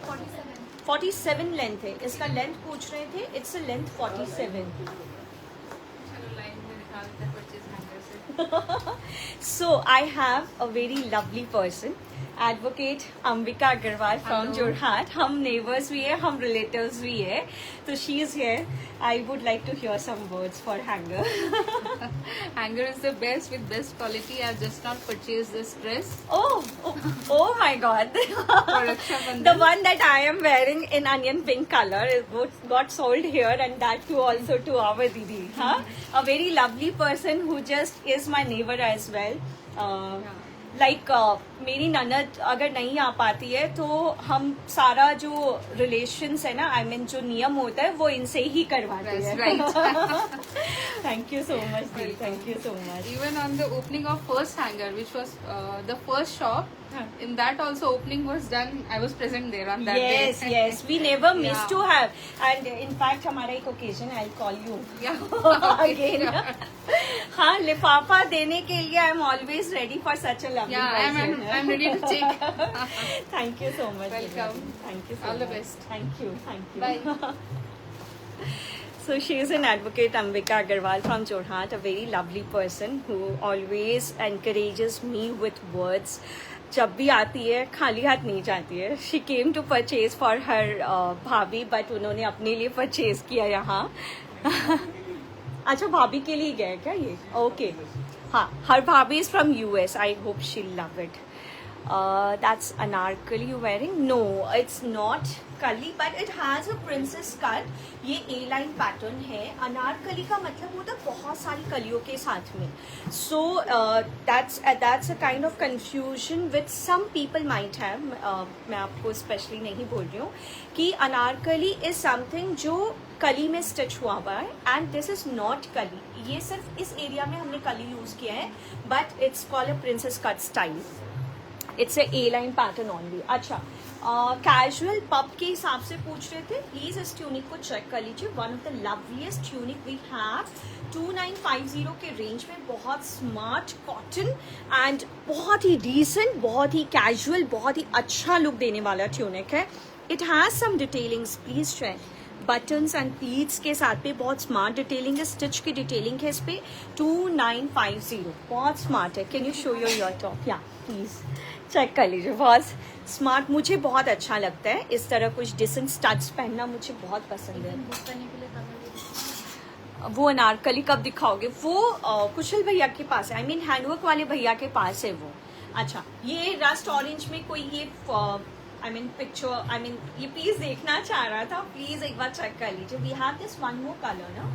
47 लेंथ है। इसका लेंथ पूछ रहे थे, it's a length 47। So I have a very lovely person, advocate Ambika Agarwal from Jorhat. हम neighbors भी है, हम relatives भी है, तो she is here. I would like to hear some words for Hanger. Hanger is the best with best quality. I just not purchased this dress. Oh my God! The one that I am wearing in onion pink color got sold here, and that too also to our Didi. Huh? A very lovely person who just is my neighbor as well. Like मेरी ननद अगर नहीं आ पाती है तो हम सारा जो रिलेशंस है ना, आई मीन जो नियम होता है वो इनसे ही करवाते हैं। Thank you so much the, thank you so much. Even on the opening of first Hanger, which was the first shop, in that also opening was done. I was present there on that day. Yes, we never miss to have, and in fact हमारा एक occasion, I'll call you again. हाँ, लिफाफा देने के लिए I am always ready for such a lovely person. I'm ready to take. Thank you so much. Welcome. Thank you so much. All the best. Thank you. Bye. So she is an advocate, Ambika Agarwal from Jorhat, a very lovely person who always encourages me with words. जब भी आती है खाली हाथ नहीं जाती है। She came to purchase for her भाभी, but उन्होंने अपने लिए purchase किया यहाँ। अच्छा, भाभी के लिए गया क्या ये? ओके, हाँ, her भाभी is from US. I hope she'll love it. That's anarkali you wearing? No, it's not Anarkali but it has a princess cut. ये ए लाइन पैटर्न है. अनारकली का मतलब होता है बहुत सारी कलियों के साथ में. So that's a kind of confusion which some people might have. मैं आपको स्पेशली नहीं बोल रही हूँ कि अनारकली इज समथिंग जो कली में स्टिच हुआ हुआ है एंड दिस इज नॉट कली. ये सिर्फ इस एरिया में हमने कली यूज किया है but it's called a princess cut style. It's a line pattern only. अच्छा, कैजुअल पब के हिसाब से पूछ रहे थे. प्लीज इस ट्यूनिक को चेक कर लीजिए. One of the loveliest tunic we have 2950 के रेंज में. बहुत स्मार्ट कॉटन एंड बहुत ही डिसेंट, बहुत ही कैजुअल, बहुत ही अच्छा लुक देने वाला ट्यूनिक है. It has some detailings, please check. Buttons and pleats के साथ पे बहुत स्मार्ट डिटेलिंग है. स्टिच की डिटेलिंग है इस पे. 2950 बहुत स्मार्ट है. Can you show your ear top? या प्लीज चेक कर लीजिए. बहुत स्मार्ट, मुझे बहुत अच्छा लगता है. इस तरह कुछ डिसेंट स्टड्स पहनना मुझे बहुत पसंद है. वो अनारकली कब दिखाओगे? वो कुशल भैया के पास है. आई मीन हैंडवर्क वाले भैया के पास है वो. अच्छा, ये रस्ट ऑरेंज में कोई ये पिक्चर ये प्लीज देखना चाह रहा था. प्लीज एक बार चेक कर लीजिए. We have this one more colour ना.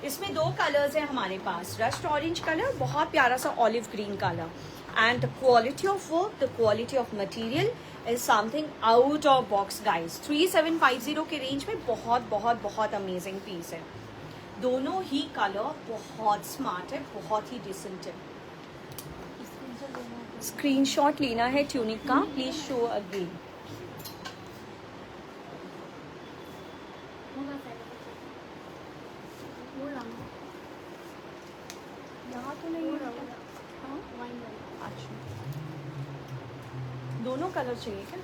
इसमें 2 कलर्स हैं हमारे पास. रस्ट ऑरेंज कलर, बहुत प्यारा सा olive green colour. And the quality of work, the quality of material is something out of box guys. 3750 के रेंज में बहुत बहुत बहुत अमेजिंग पीस है. दोनों ही कलर बहुत स्मार्ट है, बहुत ही डिसेंट है. स्क्रीनशॉट लेना है ट्यूनिक का. Please show again. यहाँ तो नहीं है. अच्छा, दोनों कलर चाहिए क्या?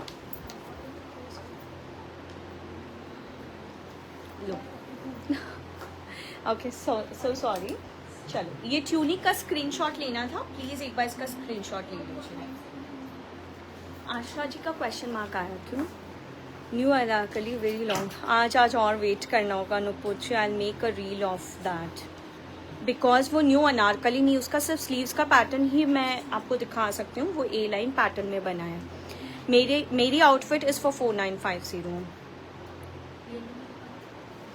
लो. Okay, so sorry. चलो, ये ट्यूनिक का स्क्रीनशॉट लेना था. प्लीज एक बार इसका स्क्रीनशॉट ले लीजिए. आशा जी का क्वेश्चन मार्क आया क्यों? New Anarkali very long. आज और वेट करना होगा. नुपुच, I will make a reel of that because वो न्यू अनारकली नहीं, उसका सिर्फ स्लीव्स का पैटर्न ही मैं आपको दिखा सकती हूँ. वो ए लाइन पैटर्न में बना है. मेरी आउटफिट इज फॉर 4950.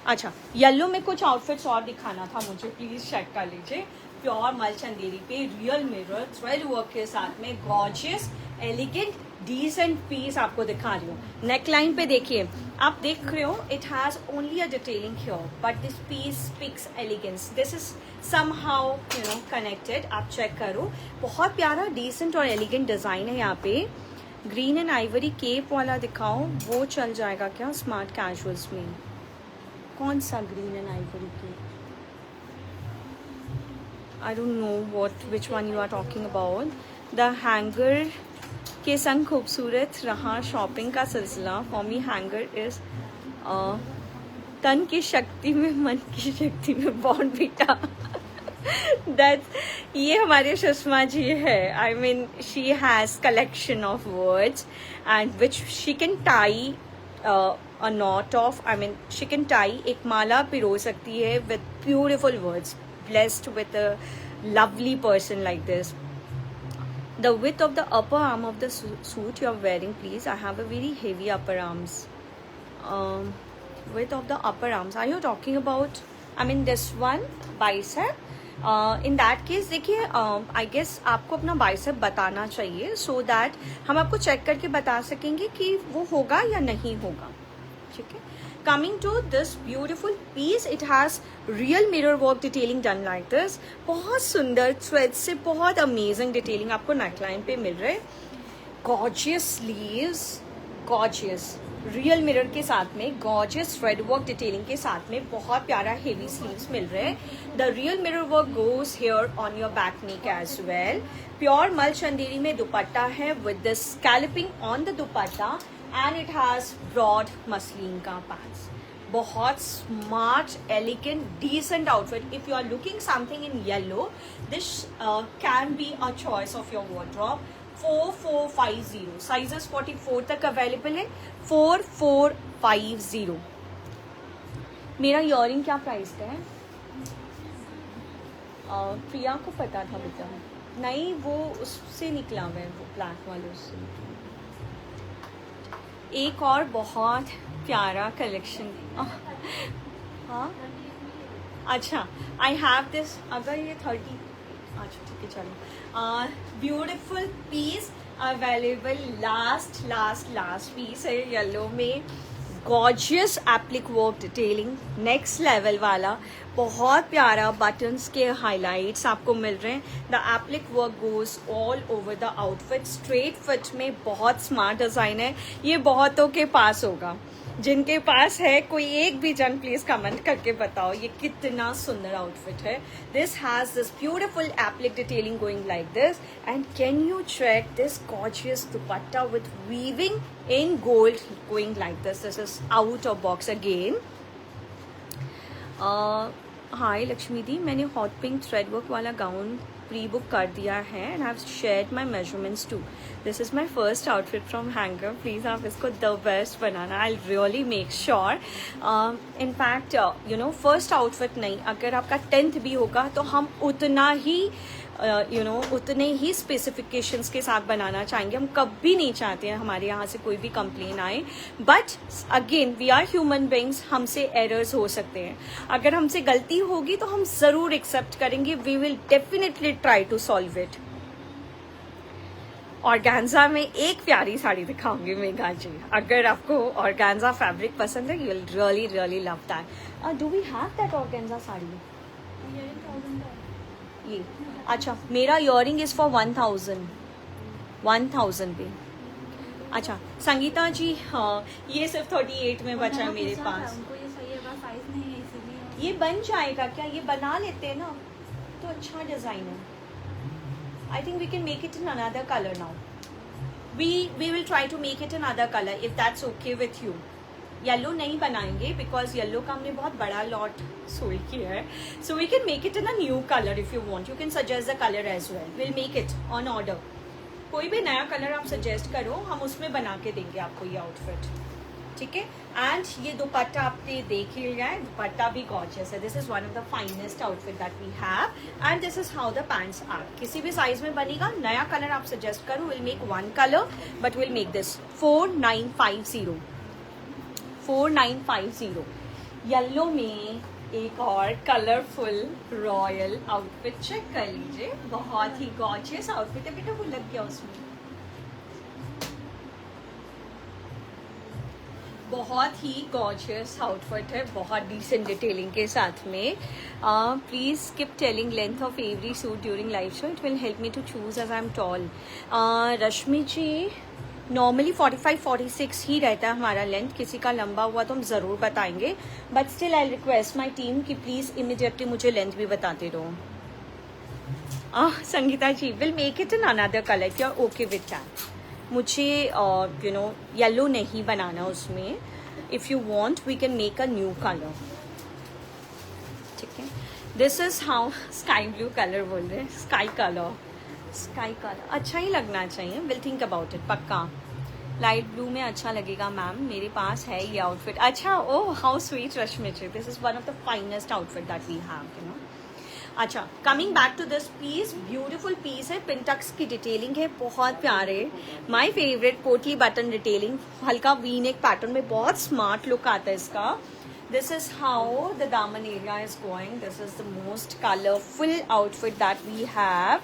अच्छा, येलो में कुछ आउटफिट्स और दिखाना था मुझे. प्लीज चेक कर लीजिए. प्योर मल चंदेरी पे रियल मिरर थ्रेड वर्क के साथ में गॉर्जियस एलिगेंट डिसेंट पीस आपको दिखा रही हूँ. नेकलाइन पे देखिए, आप देख रहे हो it has only a detailing here but this piece speaks elegance. This is somehow connected. आप चेक करो. बहुत प्यारा डिसेंट और एलिगेंट डिजाइन है यहाँ पे. ग्रीन एंड आइवरी केप वाला दिखाओ, वो चल जाएगा क्या स्मार्ट कैजुअल्स में? कौन सा green and ivory cape? I don't know which one you are talking about. The Hanger के संग खूबसूरत रहा शॉपिंग का सिलसिला. फॉर मी हैंगर इज तन की शक्ति में मन की शक्ति में बॉन्ड बीटा. दैट ये हमारे सुषमा जी है. I mean she has collection of words and which she can tie a knot of, I mean she can tie. एक माला पिरो सकती है with beautiful words. Blessed with a lovely person like this. The width of the upper arm of the suit you are wearing, please. I have a very heavy upper arms. Width of the upper arms. Are you talking about? I mean this one bicep. In that case देखिए, I guess आपको अपना bicep बताना चाहिए so that हम आपको check करके बता सकेंगे कि वो होगा या नहीं होगा. ठीक है. Coming to this beautiful piece, it has real mirror work detailing done like this. बहुत सुंदर thread से बहुत amazing detailing आपको neckline पे मिल रहा है. Gorgeous sleeves, gorgeous real mirror के साथ में, gorgeous thread work detailing के साथ में बहुत प्यारा heavy sleeves मिल रहे हैं. The real mirror work goes here on your back neck as well. Pure मल चंदेरी में दुपट्टा है with the scalloping on the dupatta. And it has broad muslin का pants. बहुत smart, elegant, decent outfit. If you are looking something in yellow, this can be a choice of your wardrobe. 4450. Sizes 44 तक available है. 4450. मेरा earring क्या price का है? प्रिया को पता था बेटा. नहीं, वो उससे निकला हुआ है, वो ब्लैक वाले उससे. एक और बहुत प्यारा कलेक्शन। हाँ अच्छा, आई हैव दिस, अगर ये 30, अच्छा ठीक है चलो। Beautiful piece available, last piece है येलो में। Gorgeous applique work detailing next level वाला, बहुत प्यारा बटन्स के हाइलाइट्स आपको मिल रहे हैं। The applique work goes all over the outfit, straight fit में बहुत स्मार्ट डिजाइन है। ये बहुतों के पास होगा, जिनके पास है कोई एक भी जन प्लीज कमेंट करके बताओ ये कितना सुंदर आउटफिट है। This has this beautiful applique detailing going like this, and can you check this gorgeous dupatta with weaving in gold going like this. This is out of box again. Hi Lakshmi दी, मैंने hot pink thread work वाला gown pre book कर दिया है and have shared my measurements too. This is my first outfit from Hanger, please आप इसको the best बनाना, I really make sure. In fact you know first outfit नहीं, अगर आपका 10th भी होगा तो हम उतना ही उतने ही स्पेसिफिकेशंस के साथ बनाना चाहेंगे। हम कभी नहीं चाहते हैं हमारे यहाँ से कोई भी कंप्लेन आए, but again we are human beings, हमसे एरर्स हो सकते हैं। अगर हमसे गलती होगी तो हम ज़रूर एक्सेप्ट करेंगे, we will definitely try to solve it. Organza में एक प्यारी साड़ी दिखाऊंगी मेघा जी, अगर आपको ऑर्गेन्जा फैब्रिक पसंद है you will really really love that. Do we have that organza sari? ये अच्छा, मेरा इयरिंग इज फॉर 1000 पे। अच्छा संगीता जी, हाँ ये सिर्फ 38 में बचा है मेरे पास। ये सही है, बस साइज नहीं है इसीलिए। ये बन जाएगा क्या? ये बना लेते हैं ना, तो अच्छा डिजाइन है। I think we can make it in another colour now. We will try to make it in other colour if that's okay with you. Yellow नहीं बनाएंगे बिकॉज येलो का हमने बहुत बड़ा लॉट सोल्ड किया है, so we can make it in a new colour if you want. You can suggest the colour as well, will make it on order. कोई भी नया कलर आप सजेस्ट करो, हम उसमें बना के देंगे आपको ये आउटफिट, ठीक है। एंड ये दुपट्टा आपने देख ही लिया है, दुपट्टा भी गॉर्जियस है। This is one of the finest outfit that we have and this is how the pants are. किसी भी साइज में बनेगा, नया कलर आप सजेस्ट करो, will make one colour but will make this 4950 yellow में। एक और कलरफुल रॉयल आउटफिट चेक कर लीजिए, बहुत ही गॉर्जियस आउटफिट है। बेटा वो लग गया उसमें, बहुत ही गॉर्जियस आउटफिट है, बहुत डिसेंट डिटेलिंग के साथ में। Please keep telling length of every suit during live show, it will help me to choose as I am tall. Rashmi ji, normally 45-46 ही रहता है हमारा लेंथ, किसी का लंबा हुआ तो हम ज़रूर बताएंगे, but still I request my team कि प्लीज़ इमिडिएटली मुझे लेंथ भी बताते रहो। Sangeeta ji, will make it in another colour if you are okay with that. मुझे यू नो येलो नहीं बनाना उसमें, if you want we can make a new colour, ठीक है। This is how sky blue colour बोल रहे हैं, स्काई कलर अच्छा ही लगना चाहिए, विल थिंक अबाउट इट। पक्का लाइट ब्लू में अच्छा लगेगा मैम, मेरे पास है ये आउटफिट। अच्छा, oh how sweet Rashmi ji, this is one of the finest outfit that we have, you know. अच्छा, coming back to this piece, beautiful piece है, पिंटक्स की डिटेलिंग है, बहुत प्यारे। My favourite potli button detailing, हल्का वी नेक पैटर्न में, बहुत smart look आता है इसका। This is how the daman area is going. This is the most colorful outfit that we have.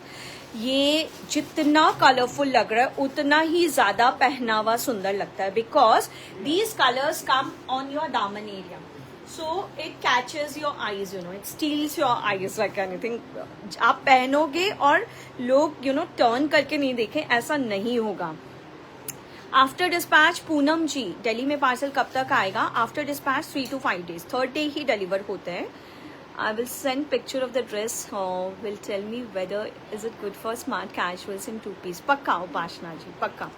ये जितना कलरफुल लग रहा है उतना ही ज्यादा पहनावा सुंदर लगता है, because these colours come on your दामन area, so it catches your eyes, you know, it steals your eyes like anything. आप पहनोगे और लोग यू नो टर्न करके नहीं देखें, ऐसा नहीं होगा। आफ्टर डिस्पैच, पूनम जी, दिल्ली में पार्सल कब तक आएगा? After dispatch 3 to 5 days, third day he deliver होते हैं। I will send picture of the dress, will tell me whether is it good for smart casuals in 2-piece. पक्का उपासना जी, पक्का,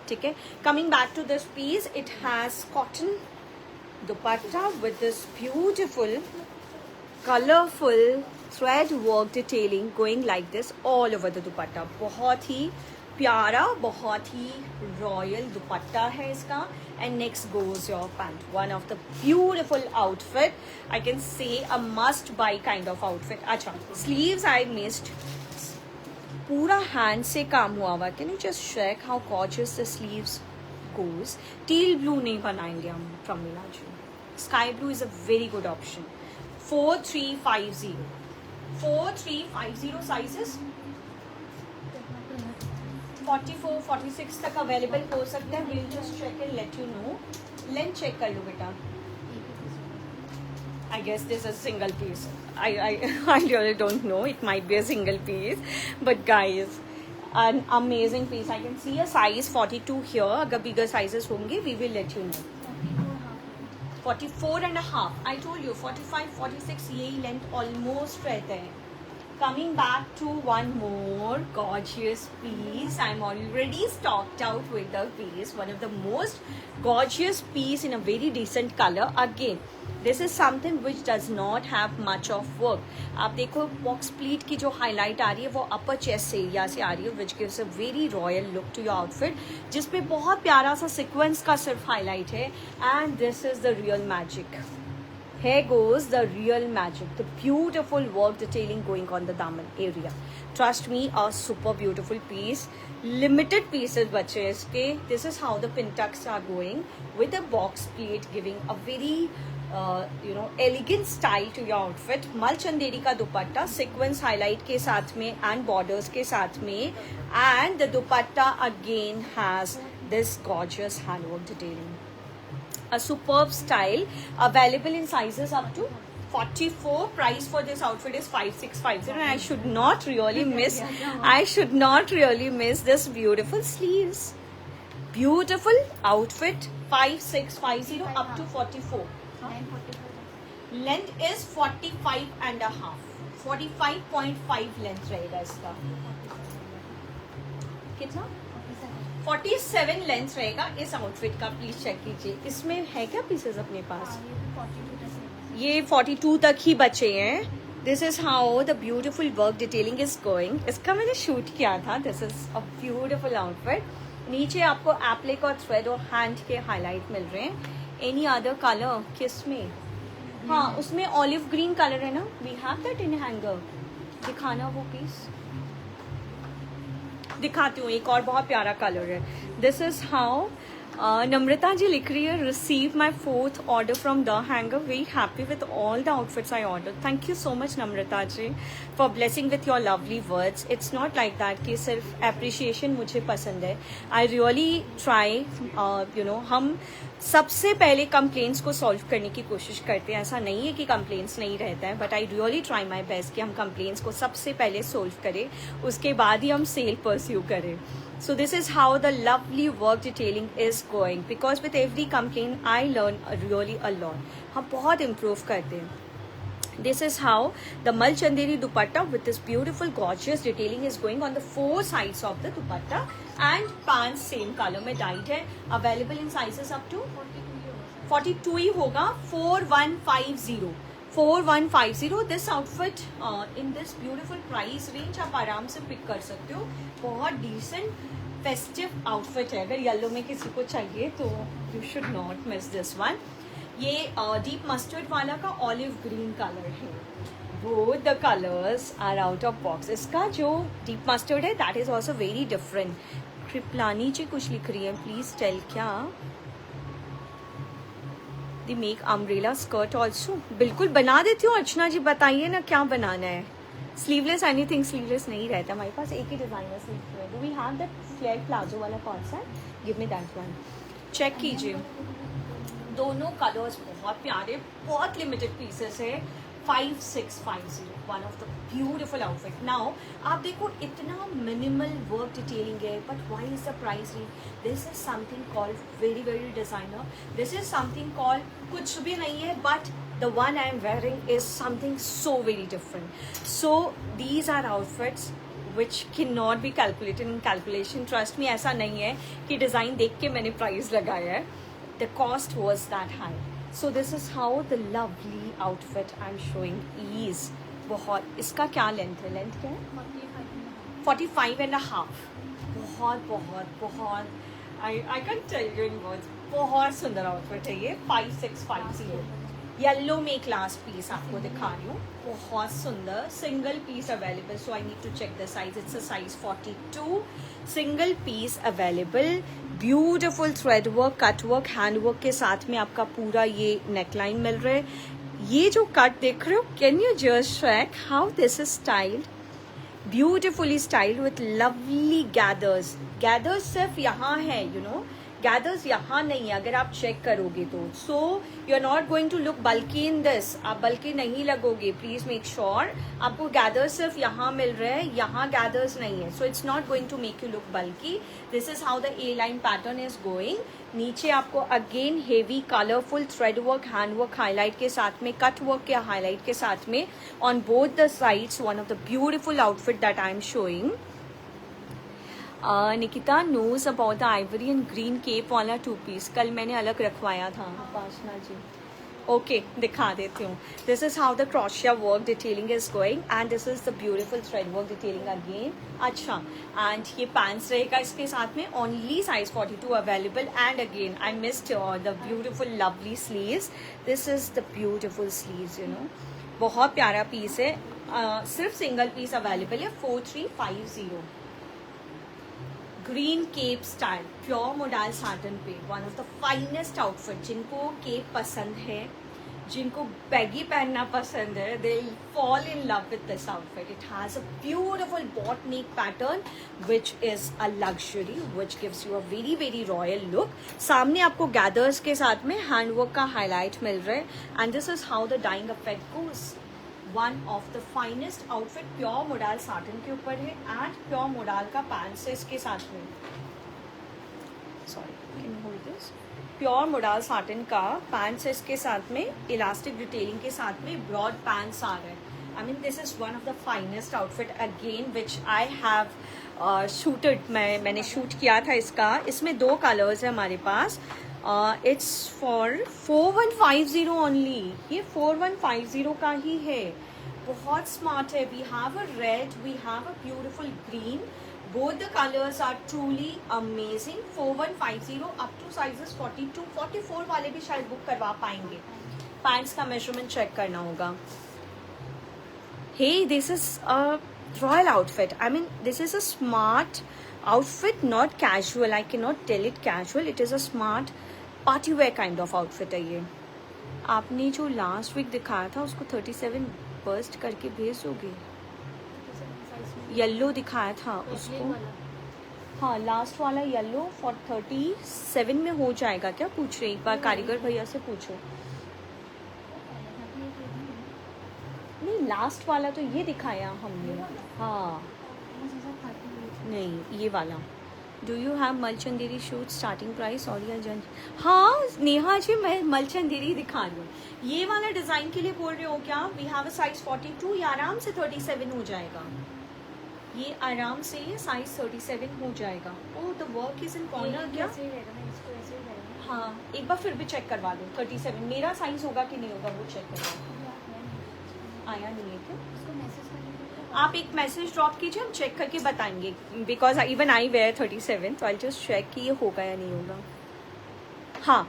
ठीक है। Coming back to this piece, it has cotton dupatta with this beautiful colorful thread work detailing going like this all over the dupatta. बहुत ही प्यारा, बहुत ही royal dupatta है इसका। And next goes your pant, one of the beautiful outfit, I can say a must buy kind of outfit. अच्छा, sleeves I missed, पूरा hand से काम हुआ हुआ, can you just check how gorgeous the sleeves, goes. Teal blue नहीं बनाएंगे हम प्रमीला जी. Sky blue is a very good option. 4350. 4350 sizes. 44, 46 तक अवेलेबल हो सकता है. We'll just check and let you know. Length check कर लो बेटा. I guess this is a single piece. I really don't know. It might be a single piece, but guys, an amazing piece. I can see a size 42 here. अगर bigger sizes होंगे, we will let you know. 44 and a half. I told you 45, 46 यही length almost रहता है. Coming back to one more gorgeous piece. I'm already stocked out with the piece. One of the most gorgeous piece in a very decent color. Again, this is something which does not have much of work. आप देखो box pleat की जो highlight आ रही है वो upper chest area से आ रही है, which gives a very royal look to your outfit. जिसपे बहुत प्यारा सा sequence का सिर्फ highlight है. And this is the real magic. Here goes the real magic, the beautiful work detailing going on the daman area. Trust me, a super beautiful piece. Limited pieces बचे इसके. This is how the pin tucks are going with a box pleat, giving a very elegant style to your outfit. मल चंदेरी का दुपट्टा sequence highlight के साथ में and borders के साथ में, and the dupatta again has this gorgeous handwork detailing. A superb style, available in sizes up to 44. Price for this outfit is 5650, and I should not really miss this beautiful sleeves. Beautiful outfit, 5650 up to 44. Length is 45 and a half. 45.5 length रहेगा इसका. कितना? 47 length रहेगा इस outfit का. Please check कीजिए. इसमें है क्या पीसेस अपने पास? ये 42 तक ही बचे हैं. This is how the beautiful work detailing is going. इसका मैंने शूट किया था. This is a beautiful outfit. नीचे आपको एप्लिक और थ्रेड और हैंड के हाईलाइट मिल रहे हैं. एनी अदर कलर किसमें? हाँ, उसमें ऑलिव ग्रीन कलर है ना. We have that in Hanger. दिखाना वो पीस. दिखाती हूँ. एक और बहुत प्यारा कलर है. This is how Namrata ji लिख रही है, receive my 4th order from the hanger. Very happy with all the outfits I order. Thank you so much Namrata ji for blessing with your lovely words. It's not like that कि सिर्फ appreciation मुझे पसंद है. आई really try हम सबसे पहले complaints को solve करने की कोशिश करते हैं. ऐसा नहीं है कि कंप्लेंट्स नहीं रहता है, but I really try my best कि हम कंप्लेंट्स को सबसे पहले सॉल्व करें, उसके बाद ही हम सेल परस्यू करें. So this is how the lovely work detailing is going, because with every complaint I learn really a lot. हम बहुत improve करते हैं. This is how the Mal Chanderi dupatta with this beautiful gorgeous detailing is going on the 4 sides of the dupatta, and pants same color में dyed है. Available in sizes up to 42 ही होगा. 4150. 4150. This outfit in this beautiful price range आप आराम से pick कर सकते हो. बहुत डिसेंट फेस्टिव आउटफिट है. अगर येलो में किसी को चाहिए तो you should not miss this one. ये डीप मस्टर्ड वाला का ऑलिव ग्रीन कलर है. Both the colours are out of box. इसका जो डीप मस्टर्ड है that is also very different. Kripalani ji कुछ लिख रही है. प्लीज टेल क्या दी मेक अम्ब्रेला स्कर्ट ऑल्सो. बिल्कुल बना देती हूँ अर्चना जी. बताइए ना क्या बनाना है. Sleeveless anything. स्लीवलेस नहीं रहता हमारे पास. एक ही डिजाइनर स्लीव है. Do we have that flare palazzo वाला कौन सा है? Give me that one. Check कीजिए. दोनों कलर्स बहुत प्यारे. बहुत लिमिटेड पीसेस है. 5650. One of the beautiful outfit. Now आप देखो इतना मिनिमल वर्क डिटेलिंग है, but why is the price range? This is something called very very designer. This is something called कुछ भी नहीं है, but the one I am wearing is something so very different. So these are outfits which cannot be calculated in calculation. Trust me, ऐसा नहीं है कि design देख के मैंने प्राइस लगाया है. The cost was that high. So this is how the lovely outfit I'm showing is. बहुत. इसका क्या लेंथ है? लेंथ क्या है? 45 and a half. बहुत बहुत बहुत I can't tell you in words. बहुत सुंदर आउटफिट है ये. 5650. येलो में एक लास्ट पीस आपको दिखा रही हूँ. बहुत सुंदर single piece available. So I need to check the size. It's a size 42. Single piece available. Beautiful thread work, cut work, hand work के साथ में आपका पूरा ये नेकलाइन मिल रहा है. ये जो कट देख रहे हो, can you just check how this is styled, beautifully styled with lovely gathers. Gathers सिर्फ यहाँ है, यू नो, गैदर्स यहाँ नहीं है अगर आप चेक करोगे तो. So you are not going to look bulky in this, आप बल्कि नहीं लगोगे. प्लीज मेक श्योर आपको गैदर्स सिर्फ यहाँ मिल रहे हैं, यहाँ गैदर्स नहीं है. So it's not going to make you look bulky. This is how the A line pattern is going. नीचे आपको again heavy colourful thread work, hand work highlight के साथ में, कट वर्क के हाईलाइट के साथ में on both the sides. One of the beautiful outfit that I am showing. Nikita knows about the ivory and green cape वाला 2 piece. कल मैंने अलग रखवाया था. उपासना जी, ओके दिखा देती हूँ. This is how the crochet work detailing is going and this is the beautiful thread work detailing again. अच्छा, एंड ये पैंट्स रहेगा इसके साथ में. Only size 42 available. And again I missed the beautiful lovely sleeves. This is the beautiful sleeves, you know, बहुत प्यारा piece है. सिर्फ सिंगल पीस अवेलेबल है. 4350 green cape style, pure modal satin पे. One of the finest outfit. जिनको cape पसंद है, जिनको बैगी पहनना पसंद है, they will fall in love with this outfit. It has a beautiful boat neck pattern which is a luxury, which gives you a very very royal look. सामने आपको gathers के साथ में हैंडवर्क का हाईलाइट मिल रहा है. And this is how the dyeing effect goes. One of the finest outfit. Pure modal satin के ऊपर है एंड प्योर मोडाल का पैंट्स है इसके साथ में. Sorry, can you hold this? Pure modal satin का पैंट्स है इसके साथ में, इलास्टिक डिटेलिंग के साथ में ब्रॉड पैंट्स आ रहे हैं. आई mean this is one of the finest outfit again which I have shooted. मैंने शूट किया था इसका. इसमें 2 कलर्स है हमारे पास. It's for 4150 only. ये 4150 का ही है. बहुत स्मार्ट है. We have a red, we have a beautiful green. Both the colours are truly amazing. 4150 up to sizes 42, 44 वाले भी शायद बुक करवा पाएंगे. पैंट्स का मेजरमेंट चेक करना होगा. Hey, this is a royal outfit. I mean, this is a smart outfit, not casual. I cannot tell it casual. It is a smart party wear kind of outfit है ये. आपने जो last week दिखाया था उसको 37 burst करके भेज दोगे. येलो दिखाया था उसको. हाँ, लास्ट वाला येलो फॉर 37 में हो जाएगा क्या? पूछ रहे एक बार कारीगर भैया से पूछो. नहीं, लास्ट वाला तो ये दिखाया हमने. हाँ, नहीं ये वाला. डू यू हैव मलचंदेरी शूट स्टार्टिंग प्राइस और या जन? हाँ नेहा जी, मैं मलचंदेरी दिखा रही हूँ. ये वाला डिजाइन के लिए बोल रहे हो क्या? We have a size 42. ये आराम से 37 हो जाएगा. ये आराम से ये साइज 37 हो जाएगा. Oh, the work is in corner क्या? हाँ, एक बार फिर भी चेक करवा दो. 37 मेरा साइज होगा कि नहीं होगा वो चेक करवा. आया नहीं है क्या? आप एक मैसेज ड्रॉप कीजिए, हम चेक करके बताएंगे. बिकॉज इवन आई वेयर 37, तो आई जस्ट चेक कि ये होगा या नहीं होगा. हाँ,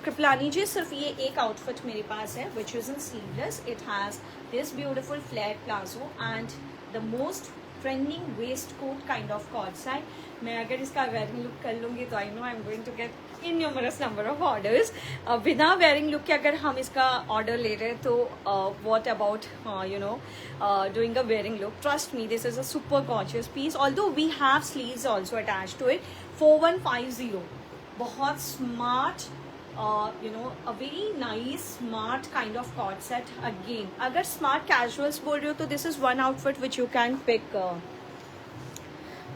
कृपलानी जी, सिर्फ ये एक आउटफिट मेरे पास है which is in sleeveless. It has this beautiful flare palazzo and the most trending waistcoat kind of cord side. मैं अगर इसका वेयरिंग लुक कर लूँगी तो I know I am going to get innumerous number of orders. बिना wearing look के अगर हम इसका ऑर्डर ले रहे हैं तो what about you know doing a wearing look. Trust me, this is a super gorgeous piece. Although we have sleeves also attach to it. 4150, बहुत smart, you know, a very nice smart kind of cord set. Again, अगर smart casuals बोल रहे हो तो this is one outfit which you can pick.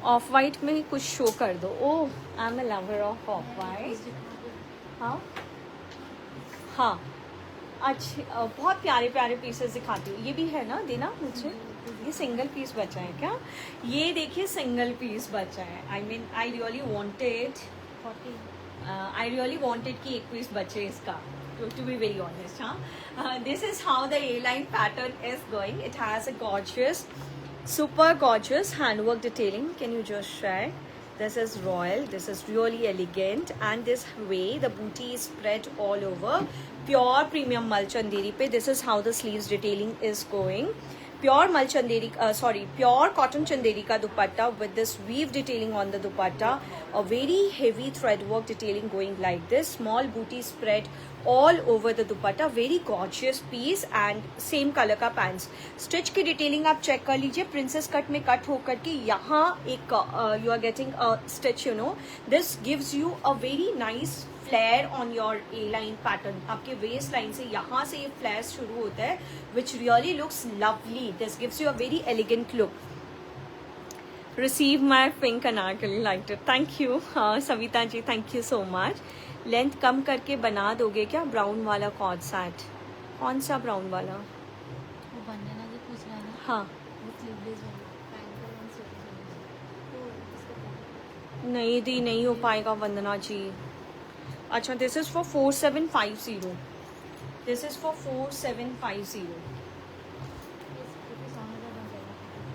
Off white में कुछ show कर दो. Oh, I am a lover of off white. हाँ हाँ, अच्छे बहुत प्यारे प्यारे पीसेस दिखाती हूँ. ये भी है ना, देना मुझे. ये सिंगल पीस बचा है क्या? ये देखिए सिंगल पीस बचा है. I mean I really wanted कि एक पीस बचे इसका, to be very honest. This is how the A-line pattern is going. It has a gorgeous, super gorgeous handwork detailing. Can you just share? This is royal. This is really elegant, and this way the booty is spread all over. Pure premium Malchandiri pe. This is how the sleeves detailing is going. Pure mul Chanderi pure cotton Chanderi का दुपट्टा with this weave detailing on the dupatta, a very heavy thread work detailing going like this, small booty spread all over the dupatta, very gorgeous piece and same color का pants. Stitch की detailing आप check कर लीजिए, princess cut में cut होकर के यहाँ एक you are getting a stitch, you know, this gives you a very nice flare on your A line pattern. आपके वेस्ट लाइन से यहाँ से ये फ्लेयर शुरू होता है which really looks lovely. This gives you a very elegant look. Receive my pink Anarkali like it. Thank you Savita ji, thank you so much. Length कम करके बना दोगे क्या ब्राउन वाला कॉर्ड सेट? कौन सा ब्राउन वाला? वो बनना जो पूछ रहा है ना, हाँ वो स्लीवलेस वाला पैंट नहीं दी, नहीं हो पाएगा वंदना जी. अच्छा, this is for 4750. This is for 4750.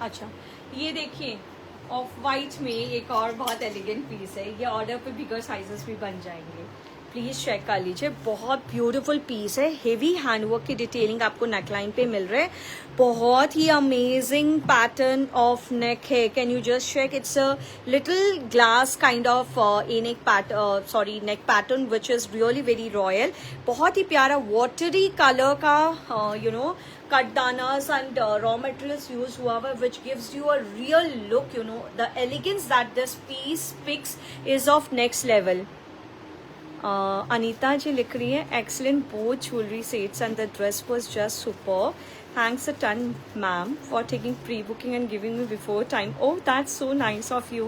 अच्छा, ये देखिए ऑफ वाइट में एक और बहुत एलिगेंट पीस है. ये ऑर्डर पे बिगर साइजेस भी बन जाएंगे. प्लीज चेक कर लीजिए. बहुत ब्यूटीफुल पीस है. हेवी हैंडवर्क की डिटेलिंग आपको नेकलाइन पे मिल रहा है. बहुत ही अमेजिंग पैटर्न ऑफ नेक है. Can you just check? It's a little glass kind of neck pattern which is really very royal. बहुत ही प्यारा वाटरी कलर का you know cut danas and raw materials used हुआ हुआ, which gives you a real look, you know, the elegance that this piece picks is of next level. Anita जी लिख रही है, excellent both jewelry sets and the dress was just superb. Thanks a ton, ma'am, for taking pre-booking and giving me before time. Oh, that's so nice of you.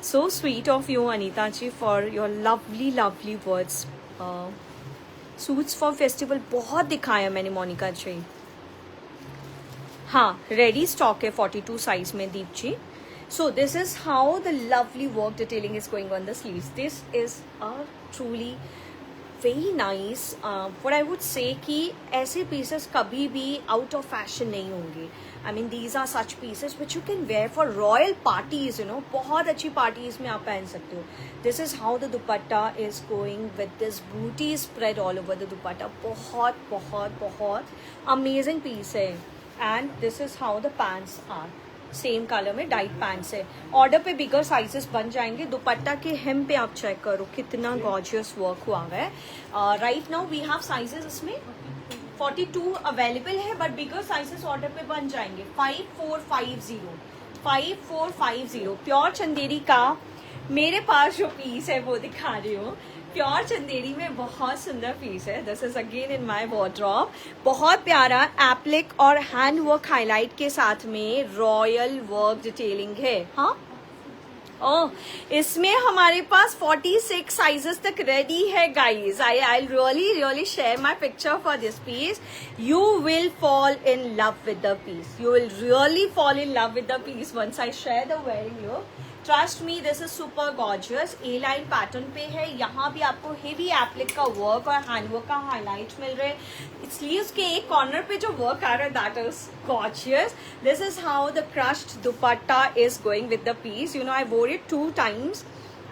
So sweet of you, Anita ji, for your lovely, lovely words. Suits for festival बहुत दिखाया मैंने मोनिका जी. हाँ, ready stock है 42 size में Deep ji. So this is how the lovely work detailing is going on the sleeves. This is a truly very nice. What I would say कि ऐसे pieces कभी भी आउट ऑफ फैशन नहीं होंगे. I mean these are such pieces which you can wear for royal parties, you know. बहुत अच्छी parties में आप पहन सकते हो. This is how the dupatta is going with this buti spread all over the dupatta. बहुत बहुत बहुत अमेजिंग पीस है. And this is how the pants are. Same colour में डाइट पैंट्स है. ऑर्डर पे बिगर साइजेस बन जाएंगे. दुपट्टा के हेम पे आप चेक करो कितना गॉर्जियस वर्क हुआ है. Right now we have sizes इसमें 42 अवेलेबल है, बट बिगर साइजेस ऑर्डर पे बन जाएंगे. 5450 प्योर चंदेरी का मेरे पास जो पीस है वो दिखा रही हूँ. प्योर चंदेरी में बहुत सुंदर पीस है. This is again in my wardrobe. बहुत प्यारा एप्लिक और हैंड वर्क हाईलाइट के साथ में रॉयल वर्क डिटेलिंग है. हाँ, ओह, इसमें हमारे पास 46 साइजेस तक रेडी है guys. I really share my picture for this piece. You will fall in love with the piece. You will really fall in love with the piece once I share the wearing look. Trust me, this is super gorgeous. A line pattern पे है. यहाँ भी आपको heavy applique का work और handwork का highlight मिल रहे हैं. स्लीव्स के एक कॉर्नर पे जो वर्क आ रहा है that is gorgeous. This is how the crushed dupatta is going with the piece. You know, I wore it 2 times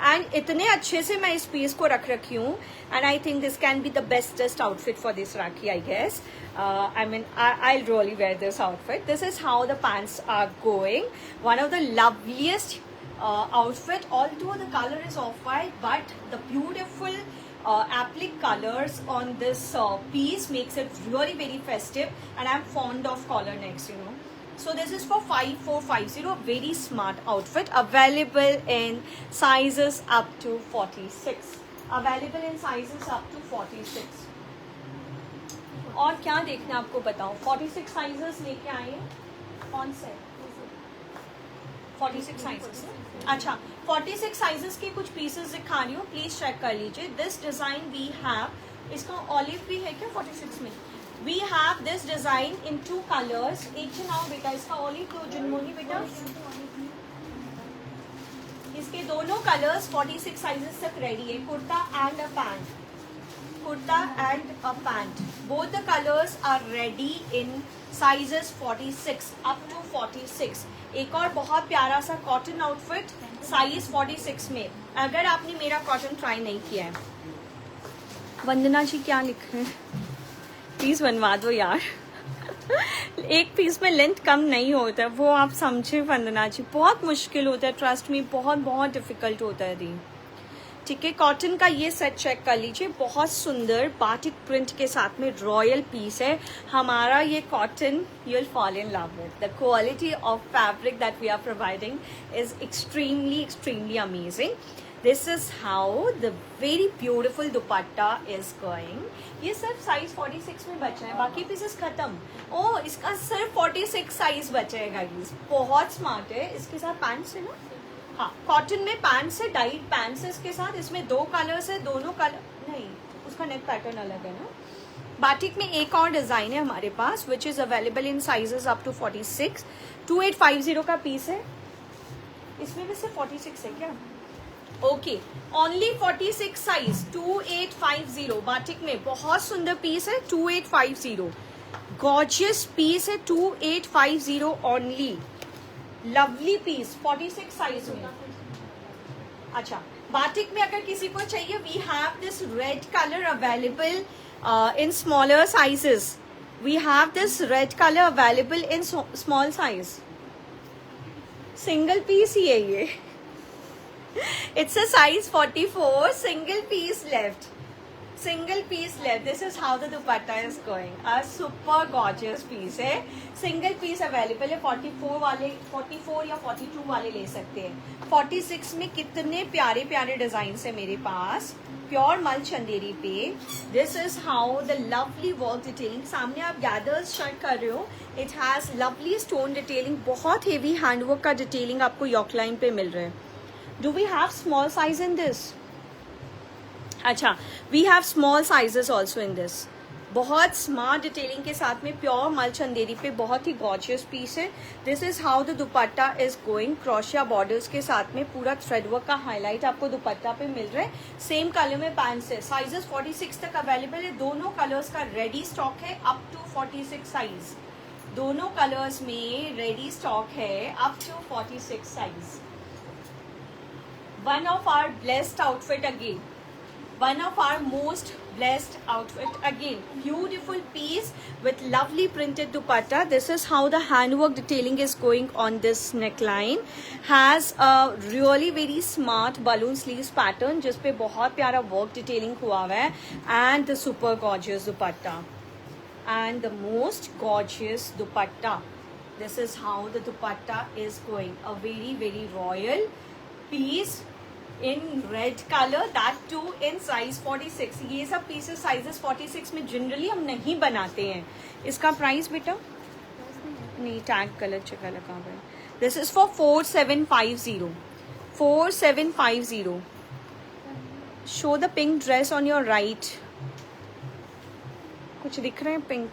and इतने अच्छे से मैं इस पीस को रख रखी हूँ. And I think this can be the bestest outfit for this Rakhi, I guess. I mean, I'll really wear this outfit. This is how the pants are going. One of the loveliest outfit, although the color is off-white, but the beautiful applique colors on this piece makes it really very festive, and I'm fond of collar necks, you know. So this is for 5450. Very smart outfit. Available in sizes up to 46. Available in sizes up to 46. और क्या देखना है आपको बताओ. 46 sizes लेके आए हैं. कौन से 46 साइजेस? अच्छा, 46 साइजेस के कुछ पीसेस दिखा रही हूँ. प्लीज चेक कर लीजिए. दिस डिजाइन वी हैव, इसका ऑलिव भी है क्या 46 में? We have this design in 2 colours. एक चुनाव बेटा, इसका ऑलिव तो जुनमोनी बेटा. इसके दोनों कलर्स 46 साइजेस तक रेडी है. Kurta and a pant. Kurta and a pant. Both the colors are ready in sizes 46 up to 46. एक और बहुत प्यारा सा कॉटन आउटफिट साइज 46 में. अगर आपने मेरा कॉटन ट्राई नहीं किया है. वंदना जी क्या लिख रहे हैं? प्लीज बनवा दो यार. एक पीस में लेंथ कम नहीं होता है, वो आप समझे वंदना जी, बहुत मुश्किल होता है, ट्रस्ट मी, बहुत बहुत डिफिकल्ट होता है दी। ठीक है, कॉटन का ये सेट चेक कर लीजिए, बहुत सुंदर बाटिक प्रिंट के साथ में रॉयल पीस है हमारा ये cotton. You will fall in love with the quality of fabric that we are providing is extremely amazing. This is how the very beautiful dupatta is going. ये सिर्फ साइज 46 में बचा है, बाकी पीसेस खत्म। ओ, इसका सिर्फ 46 साइज बचा है गाइस, बहुत स्मार्ट है। इसके साथ पैंट्स है ना, हाँ, कॉटन में पैंट्स है, डाइट पैंट्स है इसके साथ। इसमें 2 कलर्स है, दोनों कलर नहीं, उसका नेक पैटर्न अलग है ना। बाटिक में एक और डिजाइन है हमारे पास which is available in sizes up to 46। 2850 का पीस है, इसमें भी सिर्फ 46 है क्या? ओके, ओनली 46 साइज, 2850 बाटिक में। बहुत सुंदर पीस है, 2850 गॉर्जियस पीस है, 2850 ओनली। लवली पीस 46 साइज में। अच्छा, बाटिक में अगर किसी को चाहिए, we have this red colour available in smaller sizes. We have this red colour available in small size. Single piece ही है ये। It's a size 44, single piece left. Single piece left. This is how the dupatta is going. A super gorgeous piece है. Single piece available है, 44 वाले, 44 या 42 वाले ले सकते हैं। 46 में कितने प्यारे प्यारे डिजाइन है मेरे पास, प्योर मल चंदेरी पे। This is how the lovely work detailing, सामने आप गैदर्स शर्ट कर रहे हो, it has lovely stone detailing, बहुत हेवी हैंडवर्क का डिटेलिंग आपको यॉकलाइन पे मिल रहा है। Do we have small size in this? अच्छा, we have small sizes also in this. बहुत स्मार्ट डिटेलिंग के साथ में प्योर मल चंदेरी पे बहुत ही गॉर्जियस पीस है। This is how the dupatta is going. Crochet borders के साथ में पूरा थ्रेडवर्क का हाईलाइट आपको दुपट्टा पे मिल रहा है। सेम कलर में पैंट्स है, साइजेस 46 तक अवेलेबल है। दोनों कलर्स का रेडी स्टॉक है अप टू 46 साइज। दोनों कलर्स में रेडी स्टॉक है up to 46 size. One of our blessed outfit again, one of our most blessed outfit again. Beautiful piece with lovely printed dupatta. This is how the handwork detailing is going on this neckline. Has a really very smart balloon sleeves pattern जिसपे बहुत प्यारा work detailing हुआ हुआ है, and the super gorgeous dupatta and the most gorgeous dupatta. This is how the dupatta is going. A very royal piece in red color, that too in size 46. ये सब pieces sizes 46 में generally हम नहीं बनाते हैं। इसका price बेटा नहीं, टैग कलर चेका लगा हुआ है। This is for 4750। 4750। Show the pink dress on your right. कुछ दिख रहे हैं पिंक,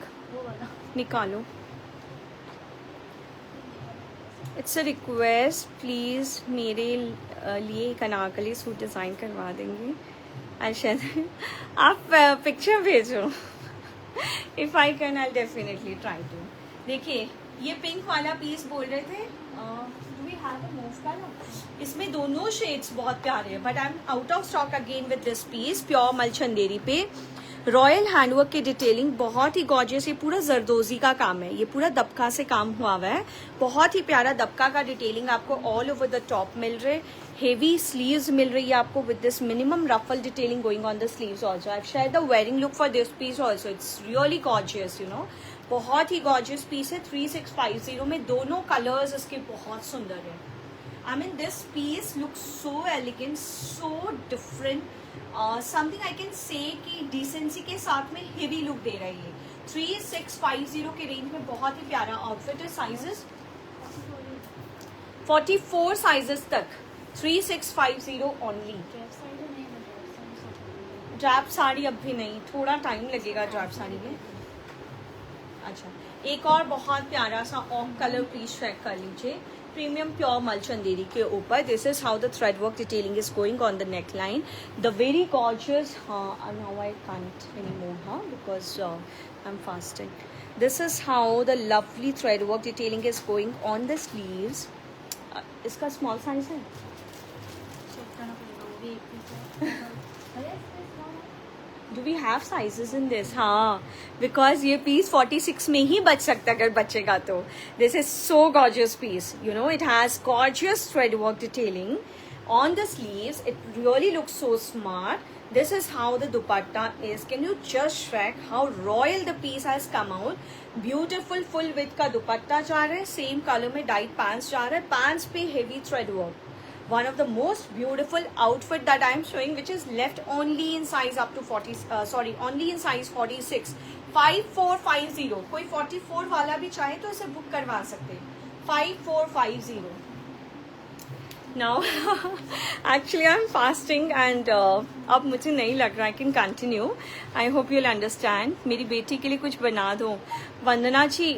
निकालो। इट्स अ रिक्वेस्ट, प्लीज़ मेरे लिए एक अनारकली सूट डिज़ाइन करवा देंगे। अर्शद आप पिक्चर भेजो। If I can I definitely try to. देखिए, ये पिंक वाला पीस बोल रहे थे, do we have a mauve colour? इसमें दोनों शेड्स बहुत प्यारे हैं, but I am out of stock again with this piece. Pure mul Chanderi पे रॉयल हैंडवर्क की डिटेलिंग बहुत ही गॉर्जियस। ये पूरा जरदोजी का काम है, ये पूरा दबका से काम हुआ हुआ है। बहुत ही प्यारा दबका का डिटेलिंग आपको ऑल ओवर द टॉप मिल रहे। हेवी स्लीव्स मिल रही है आपको with this minimum ruffle detailing going on the sleeves also. I share the wearing look for this piece also. It's really gorgeous, you know, बहुत ही gorgeous piece है। 3650 में दोनों कलर्स इसके बहुत सुंदर है। I mean this piece look so elegant, so different, something I can say कि डिसेंसी के साथ में हेवी लुक दे रही है। 3650 के रेंज में बहुत ही प्यारा आउटफिट है। साइजेस 44 साइजेस तक, 3650 ओनली। ड्रैप साड़ी अब भी नहीं, थोड़ा टाइम लगेगा ड्रैप साड़ी में। अच्छा, एक और बहुत प्यारा सा ऑफ कलर पीस चेक कर लीजिए, प्रीमियम प्योर मल चंदेरी के ऊपर। This is how the thread work detailing is going on the neck line. The very gorgeous, now I can't anymore because I am fasting. This is how the lovely thread work detailing is going on the sleeves. इसका small size है। Do we have sizes in this? हाँ, because ये पीस 46 में ही बच सकता है अगर बचेगा तो. This is so gorgeous piece. You know, it has gorgeous thread work detailing on the sleeves. It really looks so smart. This is how the dupatta is. Can you just check how royal the piece has come out? Beautiful full width का दुपट्टा जा रहा है, same color में dyed pants जा रहा है, pants पे heavy thread work. One of the most beautiful outfit that I am showing, which is left only in size up to 40. Only in size 46. 5450. कोई 44 वाला भी चाहे तो इसे बुक करवा सकते. 5450. Now, actually I'm fasting and अब मुझे नहीं लग रहा. I can continue. I hope you'll understand. मेरी बेटी के लिए कुछ बना दो. वंदना जी,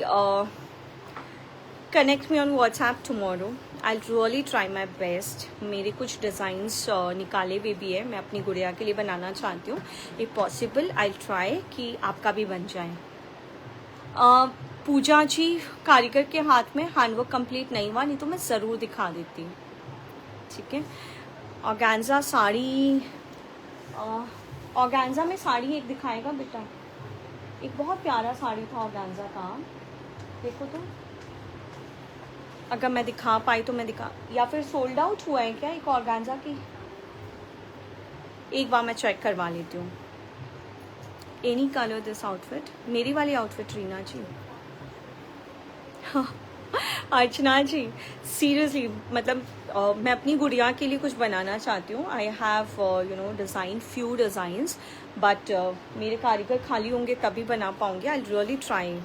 connect me on WhatsApp tomorrow. I'll really try my best. मेरे कुछ डिज़ाइंस निकाले हुए भी है, मैं अपनी गुड़िया के लिए बनाना चाहती हूँ. If possible, I'll try कि आपका भी बन जाए. पूजा जी, कारीगर के हाथ में हैंडवर्क कंप्लीट नहीं हुआ, नहीं तो मैं ज़रूर दिखा देती हूँ. ठीक है. ऑर्गेन्जा साड़ी, ऑर्गेन्जा में साड़ी एक दिखाएगा बेटा. एक बहुत प्यारा साड़ी था ऑर्गेन्जा का, देखो तो. अगर मैं दिखा पाई तो मैं दिखा, या फिर सोल्ड आउट हुआ है क्या एक ऑर्गेन्जा की? एक बार मैं चेक करवा लेती हूँ. एनी कलर दिस आउटफिट, मेरी वाली आउटफिट रीना जी. अर्चना जी, सीरियसली मतलब मैं अपनी गुड़िया के लिए कुछ बनाना चाहती हूँ. I have design few designs, but मेरे कारीगर खाली होंगे तभी बना पाऊँगी. आई रियली ट्राई.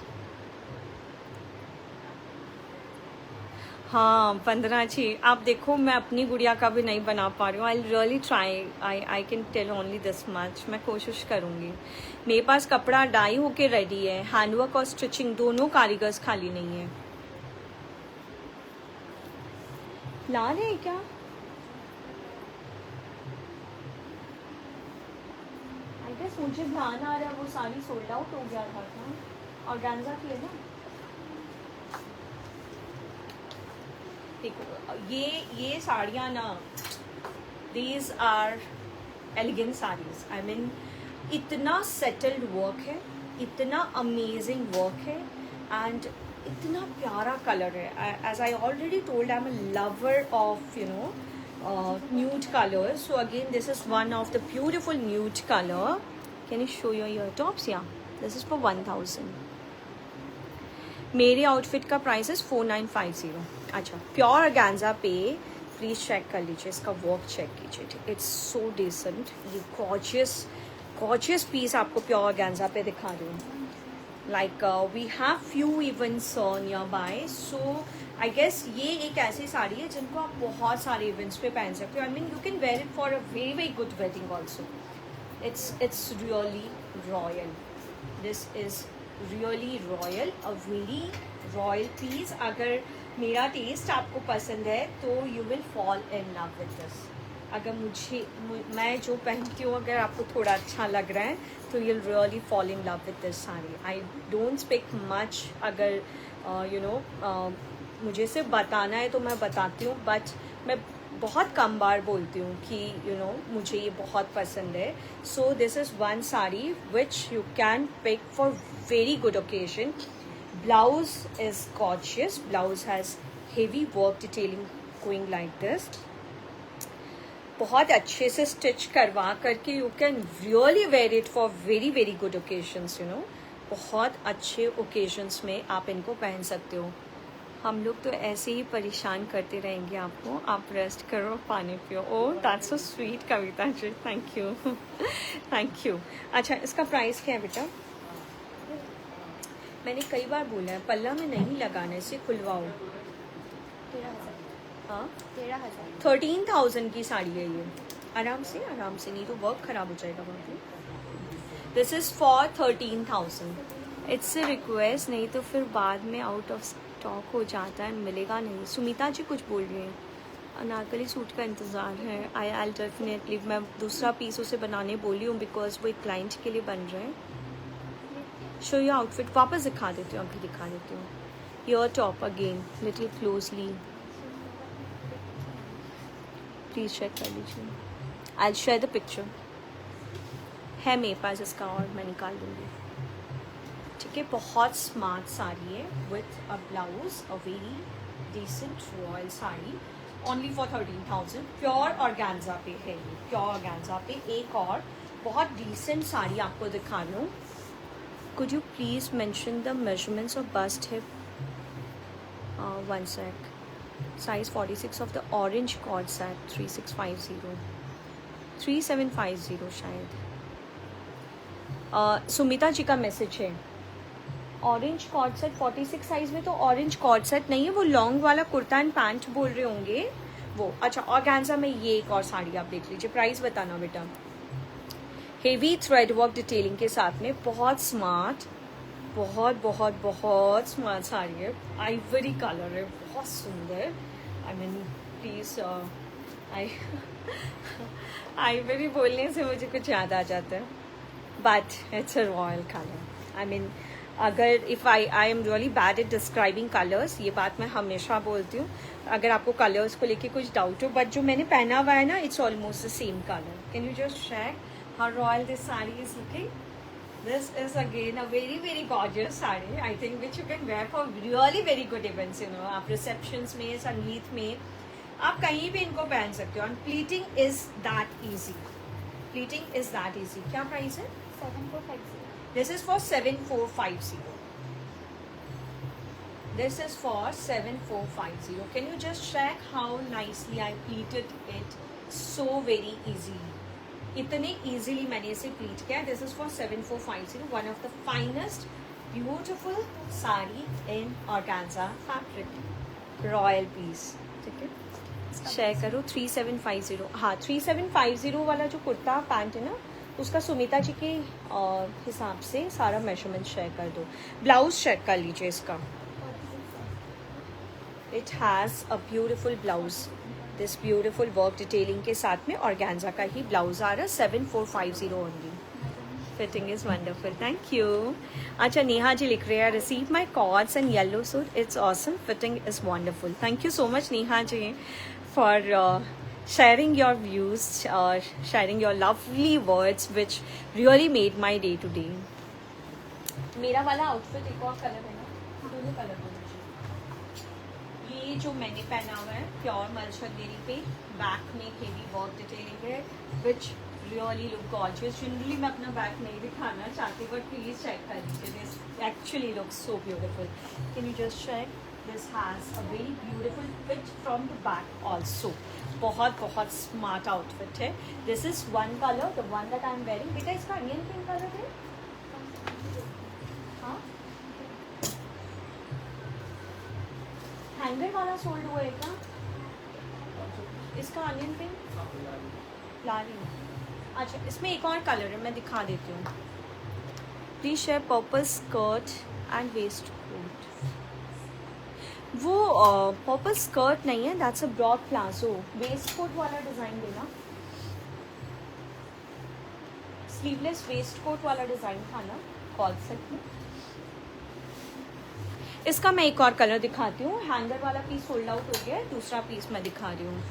हाँ वंदना जी, आप देखो मैं अपनी गुड़िया का भी नहीं बना पा रही हूँ. I really try. I can tell only this much. मैं कोशिश करूँगी. मेरे पास कपड़ा डाई होके रेडी है. हैंडवर्क और स्टिचिंग दोनों कारीगर्स खाली नहीं है. ला रहे हैं क्या? आई गेस मुझे ध्यान आ रहा है वो साड़ी सोल्ड आउट हो गया था ऑर्गेन्जा की है ना. देखो ये साड़ियाँ ना, these are elegant saris. I mean इतना सेटल्ड वर्क है, इतना अमेजिंग वर्क है, एंड इतना प्यारा कलर है. As I already told, I am a lover of nude colors. So again, this is one of the beautiful nude color. Can you show your ear tops? Yeah, this is for 1000. मेरे outfit का price है 4950. अच्छा, pure organza पे please check कर लीजिए, इसका work check कीजिए. It's so decent. ये गॉर्जियस पीस आपको प्योर ऑर्गेन्जा पे दिखा रही हूँ. Like we have few events nearby, so I guess ये एक ऐसी साड़ी है जिनको आप बहुत सारे events पे पहन सकते हो. I mean you can wear it for a very good wedding also. It's really royal. This is really royal, a very royal piece. अगर मेरा टेस्ट आपको पसंद है तो you will fall in love with this. अगर मैं जो पहनती हूँ अगर आपको थोड़ा अच्छा लग रहा है तो you'll really fall in love with this sari. I don't speak much. अगर मुझे सिर्फ बताना है तो मैं बताती हूँ, बट मैं बहुत कम बार बोलती हूँ कि मुझे ये बहुत पसंद है. So this is one sari which you can pick for very good occasion. Blouse is gorgeous. Blouse has heavy work detailing going like this. बहुत अच्छे से स्टिच करवा करके you can really wear it for very good occasions. बहुत अच्छे occasions में आप इनको पहन सकते हो. हम लोग तो ऐसे ही परेशान करते रहेंगे आपको. आप रेस्ट करो, पानी पियो. Oh that's so sweet Kavita ji, thank you. Thank you. अच्छा, इसका प्राइस क्या है बेटा? मैंने कई बार बोला है पल्ला में नहीं लगाने से खुलवाओ. 13,000 की साड़ी है ये. आराम से नहीं तो वर्क खराब हो जाएगा बाबू. This is for 13,000. It's a request, नहीं तो फिर बाद में आउट ऑफ स्टॉक हो जाता है, मिलेगा नहीं. सुमिता जी कुछ बोल रही हैं. अनारकली सूट का इंतज़ार है. आई डेफिनेटली, मैं दूसरा पीस उसे बनाने बोली हूँ बिकॉज वो एक क्लाइंट के लिए बन रहे हैं. Show your outfit. वापस दिखा देती हूँ, अभी दिखा देती हूँ. Your top again little closely. Please check कर लीजिए. I will share the picture. है मेरे पास इसका और मैं निकाल दूँगी। ठीक है, बहुत स्मार्ट साड़ी है with a blouse, a very decent royal sari, only for 13,000। Pure organza पे है ये, प्योर ऑर्गेन्जा पे। एक और बहुत डिसेंट साड़ी आपको दिखा रही हूँ। Could you please mention the measurements of bust hip? One sec. Size 46 of the orange co-ord set, 3650, 3750 शायद। सुमिता जी का मैसेज है, ऑरेंज कॉर्ड सेट 46 साइज में, तो ऑरेंज कॉर्ड सेट नहीं है, वो लॉन्ग वाला कुर्ता एंड पैंट बोल रहे होंगे वो। अच्छा, ऑर्गेन्जा में ये एक और साड़ी आप देख लीजिए, प्राइस बताना बेटा। हेवी थ्रेड वर्क डिटेलिंग के साथ में, बहुत स्मार्ट, बहुत बहुत बहुत स्मार्ट साड़ी है। आइवरी कलर है, बहुत सुंदर। आई मीन प्लीज, आइवरी बोलने से मुझे कुछ याद आ जाता है, but it's a royal colour. I mean अगर if I am really bad at describing colours, ये बात मैं हमेशा बोलती हूँ। अगर आपको कलर्स को लेके कुछ डाउट हो, बट जो मैंने पहना हुआ है ना, it's almost the same colour. Can you just check how royal this sari is looking? This is again a very very gorgeous saree, I think, which you can wear for really very good events, you know, आप receptions में, संगीत में, आप कहीं भी इनको पहन सकते हो। and pleating is that easy, pleating is that easy। क्या प्राइस है? 7450। This is for 7450, this is for 7450। can you just check how nicely I pleated it? So very easily, इतने इजीली मैंने इसे प्लीट किया। This is for 7450, one of the finest beautiful sari in organza fabric, royal piece. ठीक है, share करो। 3750, हाँ 3750 वाला जो कुर्ता पैंट है ना, उसका सुमिता जी के हिसाब से सारा मेजरमेंट शेयर कर दो। ब्लाउज चेक कर लीजिए इसका, it has a beautiful blouse, this beautiful work detailing के साथ में ऑर्गेन्जा का ही ब्लाउज आ रहा है। 7450 only. Fitting is wonderful, thank you. अच्छा, नेहा जी लिख रहे हैं, receive my co-ords and yellow suit, it's awesome, fitting is wonderful. Thank you so much Neha ji for sharing your views, sharing your lovely words which really made my day to day। मेरा वाला outfit एक और colour है ना, दोनों colour होना चाहिए। ये जो मैंने पहना हुआ है प्योर मलचंदेरी पे, बैक में हेवी वर्क डिटेलिंग है, which really look gorgeous. Generally मैं अपना बैक नहीं दिखाना चाहती, बट प्लीज चेक कर लीजिए, this actually looks so beautiful. Can you just check? This has a very beautiful fit from the back also. बहुत बहुत स्मार्ट आउटफिट है। This is one colour, the one that I am wearing. बेटा इसका onion pink colour है, हाँ hanger वाला sold हुआ है क्या? इसका अनियन पिंक ला रही हूँ। अच्छा, इसमें एक और कलर है, मैं दिखा देती हूँ। Please share purple skirt and waistcoat. वो पर्पल स्कर्ट नहीं है, that's a broad palazzo. Waistcoat वाला डिजाइन देना, स्लीवलेस वेस्ट कोट वाला डिजाइन था ना कॉल सेट में। इसका मैं एक और कलर दिखाती हूँ। हैंगर वाला पीस सोल्ड आउट हो गया है, दूसरा पीस मैं दिखा रही हूँ।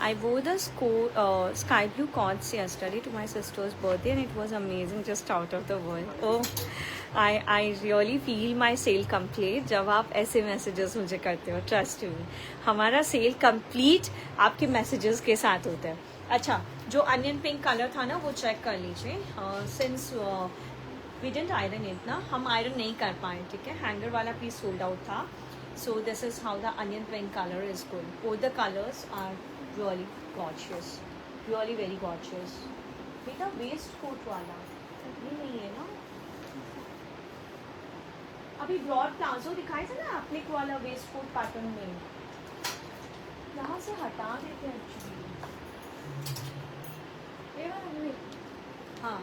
I wore the sky blue cords yesterday to my sister's birthday and it was amazing, just out of the world। Oh, I really feel my sale complete जब आप ऐसे मैसेजेस मुझे करते हो। ट्रस्ट मी, हमारा सेल कंप्लीट आपके messages के साथ होता है। अच्छा, जो अनियन पिंक कलर था ना, वो चेक कर लीजिए। Since we didn't iron it ना, हम आयरन नहीं कर पाए, ठीक है। हैंगर वाला पीस सोल्ड आउट था। So this is how the onion pink colour is going. Both the colours are really gorgeous, really very gorgeous। बेटा वेस्ट कोट वाला ये नहीं है ना, अभी ब्रॉड प्लाजो दिखाई था ना एप्लिक वाला वेस्ट कोट पैटर्न में, यहाँ से हटा देते हैं एक्चुअली। हाँ,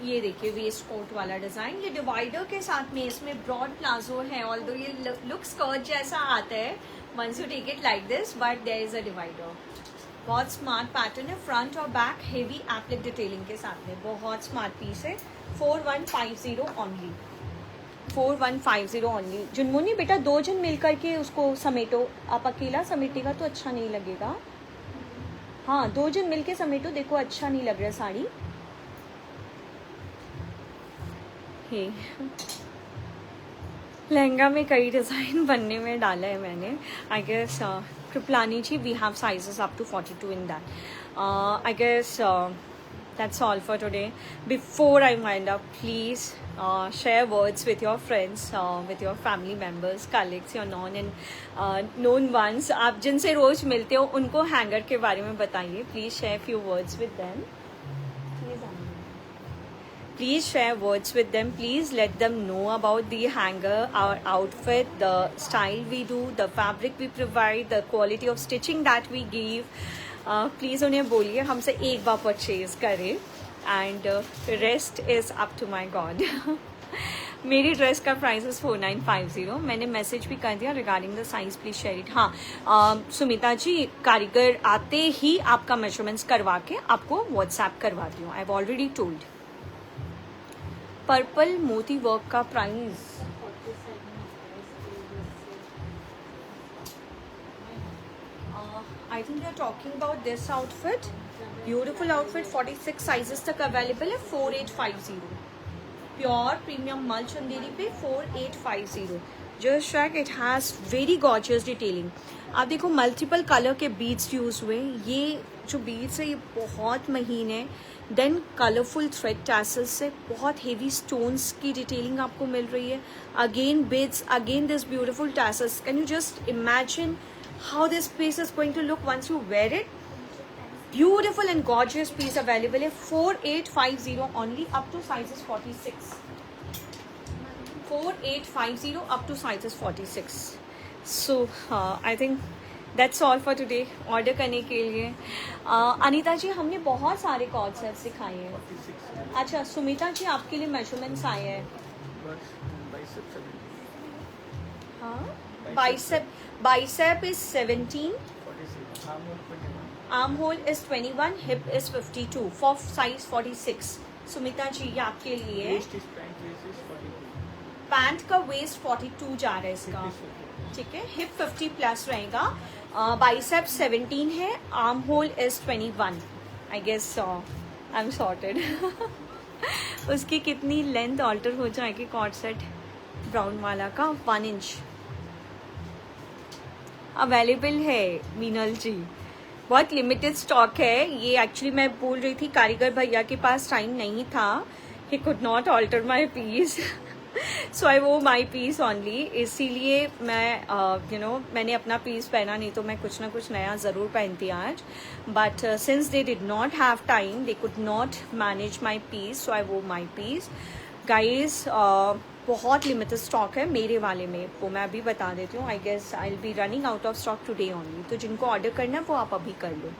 ये देखिए वेस्ट कोट वाला डिजाइन, ये डिवाइडर के साथ में इसमें ब्रॉड प्लाजो है। ऑल्दो ये लुक स्कर्ट जैसा आता है once you take it like this, but there is a divider। बहुत स्मार्ट पैटर्न है, फ्रंट और बैक हेवी एप्लिक डिटेलिंग के साथ में, बहुत स्मार्ट पीस है। 4150 ओनली, 4150 ओनली। जुनमुनी बेटा, दो जन मिल करके उसको समेटो, आप अकेला समेटेगा तो अच्छा नहीं लगेगा। हाँ, दो जन मिल के समेटो, देखो अच्छा नहीं लग रहा साड़ी। हे लहंगा में कई डिज़ाइन बनने में डाला है मैंने. I guess Kriplani ji, we have sizes up to 42 in that. I guess that's all for today. Before I wind up, please share words with your friends, with your family members, colleagues, your known and known ones. आप जिनसे रोज मिलते हो उनको hanger के बारे में बताइए. Please share few words with them. Please share words with them. Please let them know about the hanger, our outfit, the style we do, the fabric we provide, the quality of stitching that we give. Please उन्हें बोलिए हमसे एक बार purchase करें. And rest is up to my God. मेरी dress का price is 4950. मैंने message भी कर दिया regarding the size. Please share it. हाँ सुमिता जी, कारीगर आते ही आपका मेजरमेंट्स करवा के आपको व्हाट्सएप करवाती हूँ. I have already told. Purple मोती वर्क का price I think they're talking about this outfit. Beautiful outfit. 46 sizes तक अवेलेबल है. 4850. प्योर प्रीमियम मल चंदेरी पे 4850. Just check, it has very gorgeous detailing. आप देखो मल्टीपल कलर के बीड्स यूज हुए. ये जो बीड्स है ये बहुत महीन है. देन कलरफुल थ्रेड टैसल्स से बहुत हेवी स्टोन्स की डिटेलिंग आपको मिल रही है. Again beads, again this beautiful tassels. Can you just imagine how this piece is going to look once you wear it? Beautiful and gorgeous piece available है. 4850 only, up to sizes 46. 4850 up to sizes 46. So I think that's all for today. Order करने के लिए अनीता जी हमने बहुत सारे concept सिखाए हैं. अच्छा सुमिता जी, आपके लिए मेजरमेंट्स आए हैं. हाँ, bicep is 17, armhole is 21, hip is 52 for size 46. Sumita जी ये आपके लिए. पैंट का वेस्ट 42 जा रहा है इसका. ठीक है. हिप 50 प्लस रहेगा. बाइसेप 17 है. Arm hole is 21. I guess I am sorted. उसकी कितनी लेंथ ऑल्टर हो जाएगी कॉर्ड सेट ब्राउन वाला का? 1 इंच अवेलेबल है मीनल जी. बहुत लिमिटेड स्टॉक है ये. एक्चुअली मैं बोल रही थी कारीगर भैया के पास टाइम नहीं था. He could not alter my piece so I वो माई पीस ओनली. इसीलिए मैं मैंने अपना पीस पहना, नहीं तो मैं कुछ ना कुछ नया ज़रूर पहनती आज. But since they did not have time, they could not manage my piece, so I वो माई पीस. गाइज बहुत लिमिटेड स्टॉक है मेरे वाले में, वो मैं अभी बता देती हूँ. I guess I will be running out of stock today only. तो जिनको ऑर्डर करना है वो आप अभी कर लो.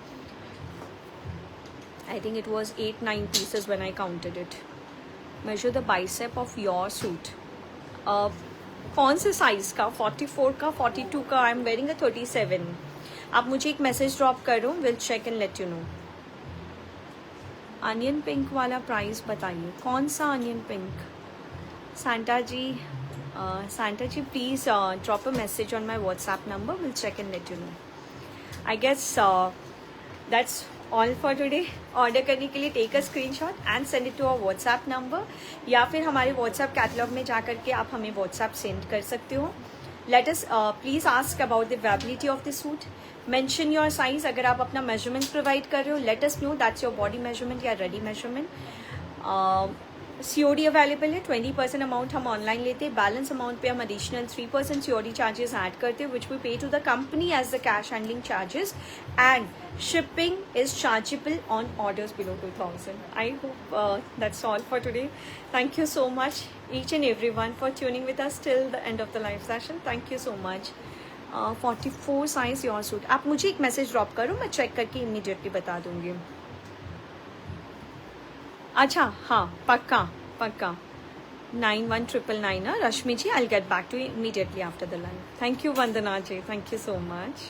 I think it was 8-9 pieces when I counted it. Measure the bicep of your suit. कौन से साइज का? 44 का, 42 का. I am wearing a 37. आप मुझे एक मैसेज ड्रॉप करो, will check and let you know. Onion pink वाला प्राइस बताइए. कौन सा onion pink? Santa ji, please drop a message on my WhatsApp number. We'll check and let you know. I guess that's all for today. Order करने के लिए take a screenshot and send it to our WhatsApp number. या फिर हमारे WhatsApp catalogue में जा करके आप हमें WhatsApp सेंड कर सकते हो. Let us please ask about the viability of the suit. Mention your size. अगर आप अपना measurements provide कर रहे हो, let us know that's your body measurement या ready measurement. COD अवेलेबल है. 20% अमाउंट हम ऑनलाइन लेते हैं. बैलेंस अमाउंट पे हम एडिशनल 3% COD चार्जेस ऐड करते हैं, which we pay to the company as the cash handling charges. And shipping is chargeable on orders below 2000. I hope that's all for today. Thank you so much each and every one for tuning with us till the end of the live session. Thank you so much. 44 size your suit. आप मुझे एक message drop करो, मैं check करके immediately बता दूंगी. अच्छा हाँ पक्का 9199. Rashmi ji, I will get back to you immediately after the live. Thank you Vandana ji, thank you so much.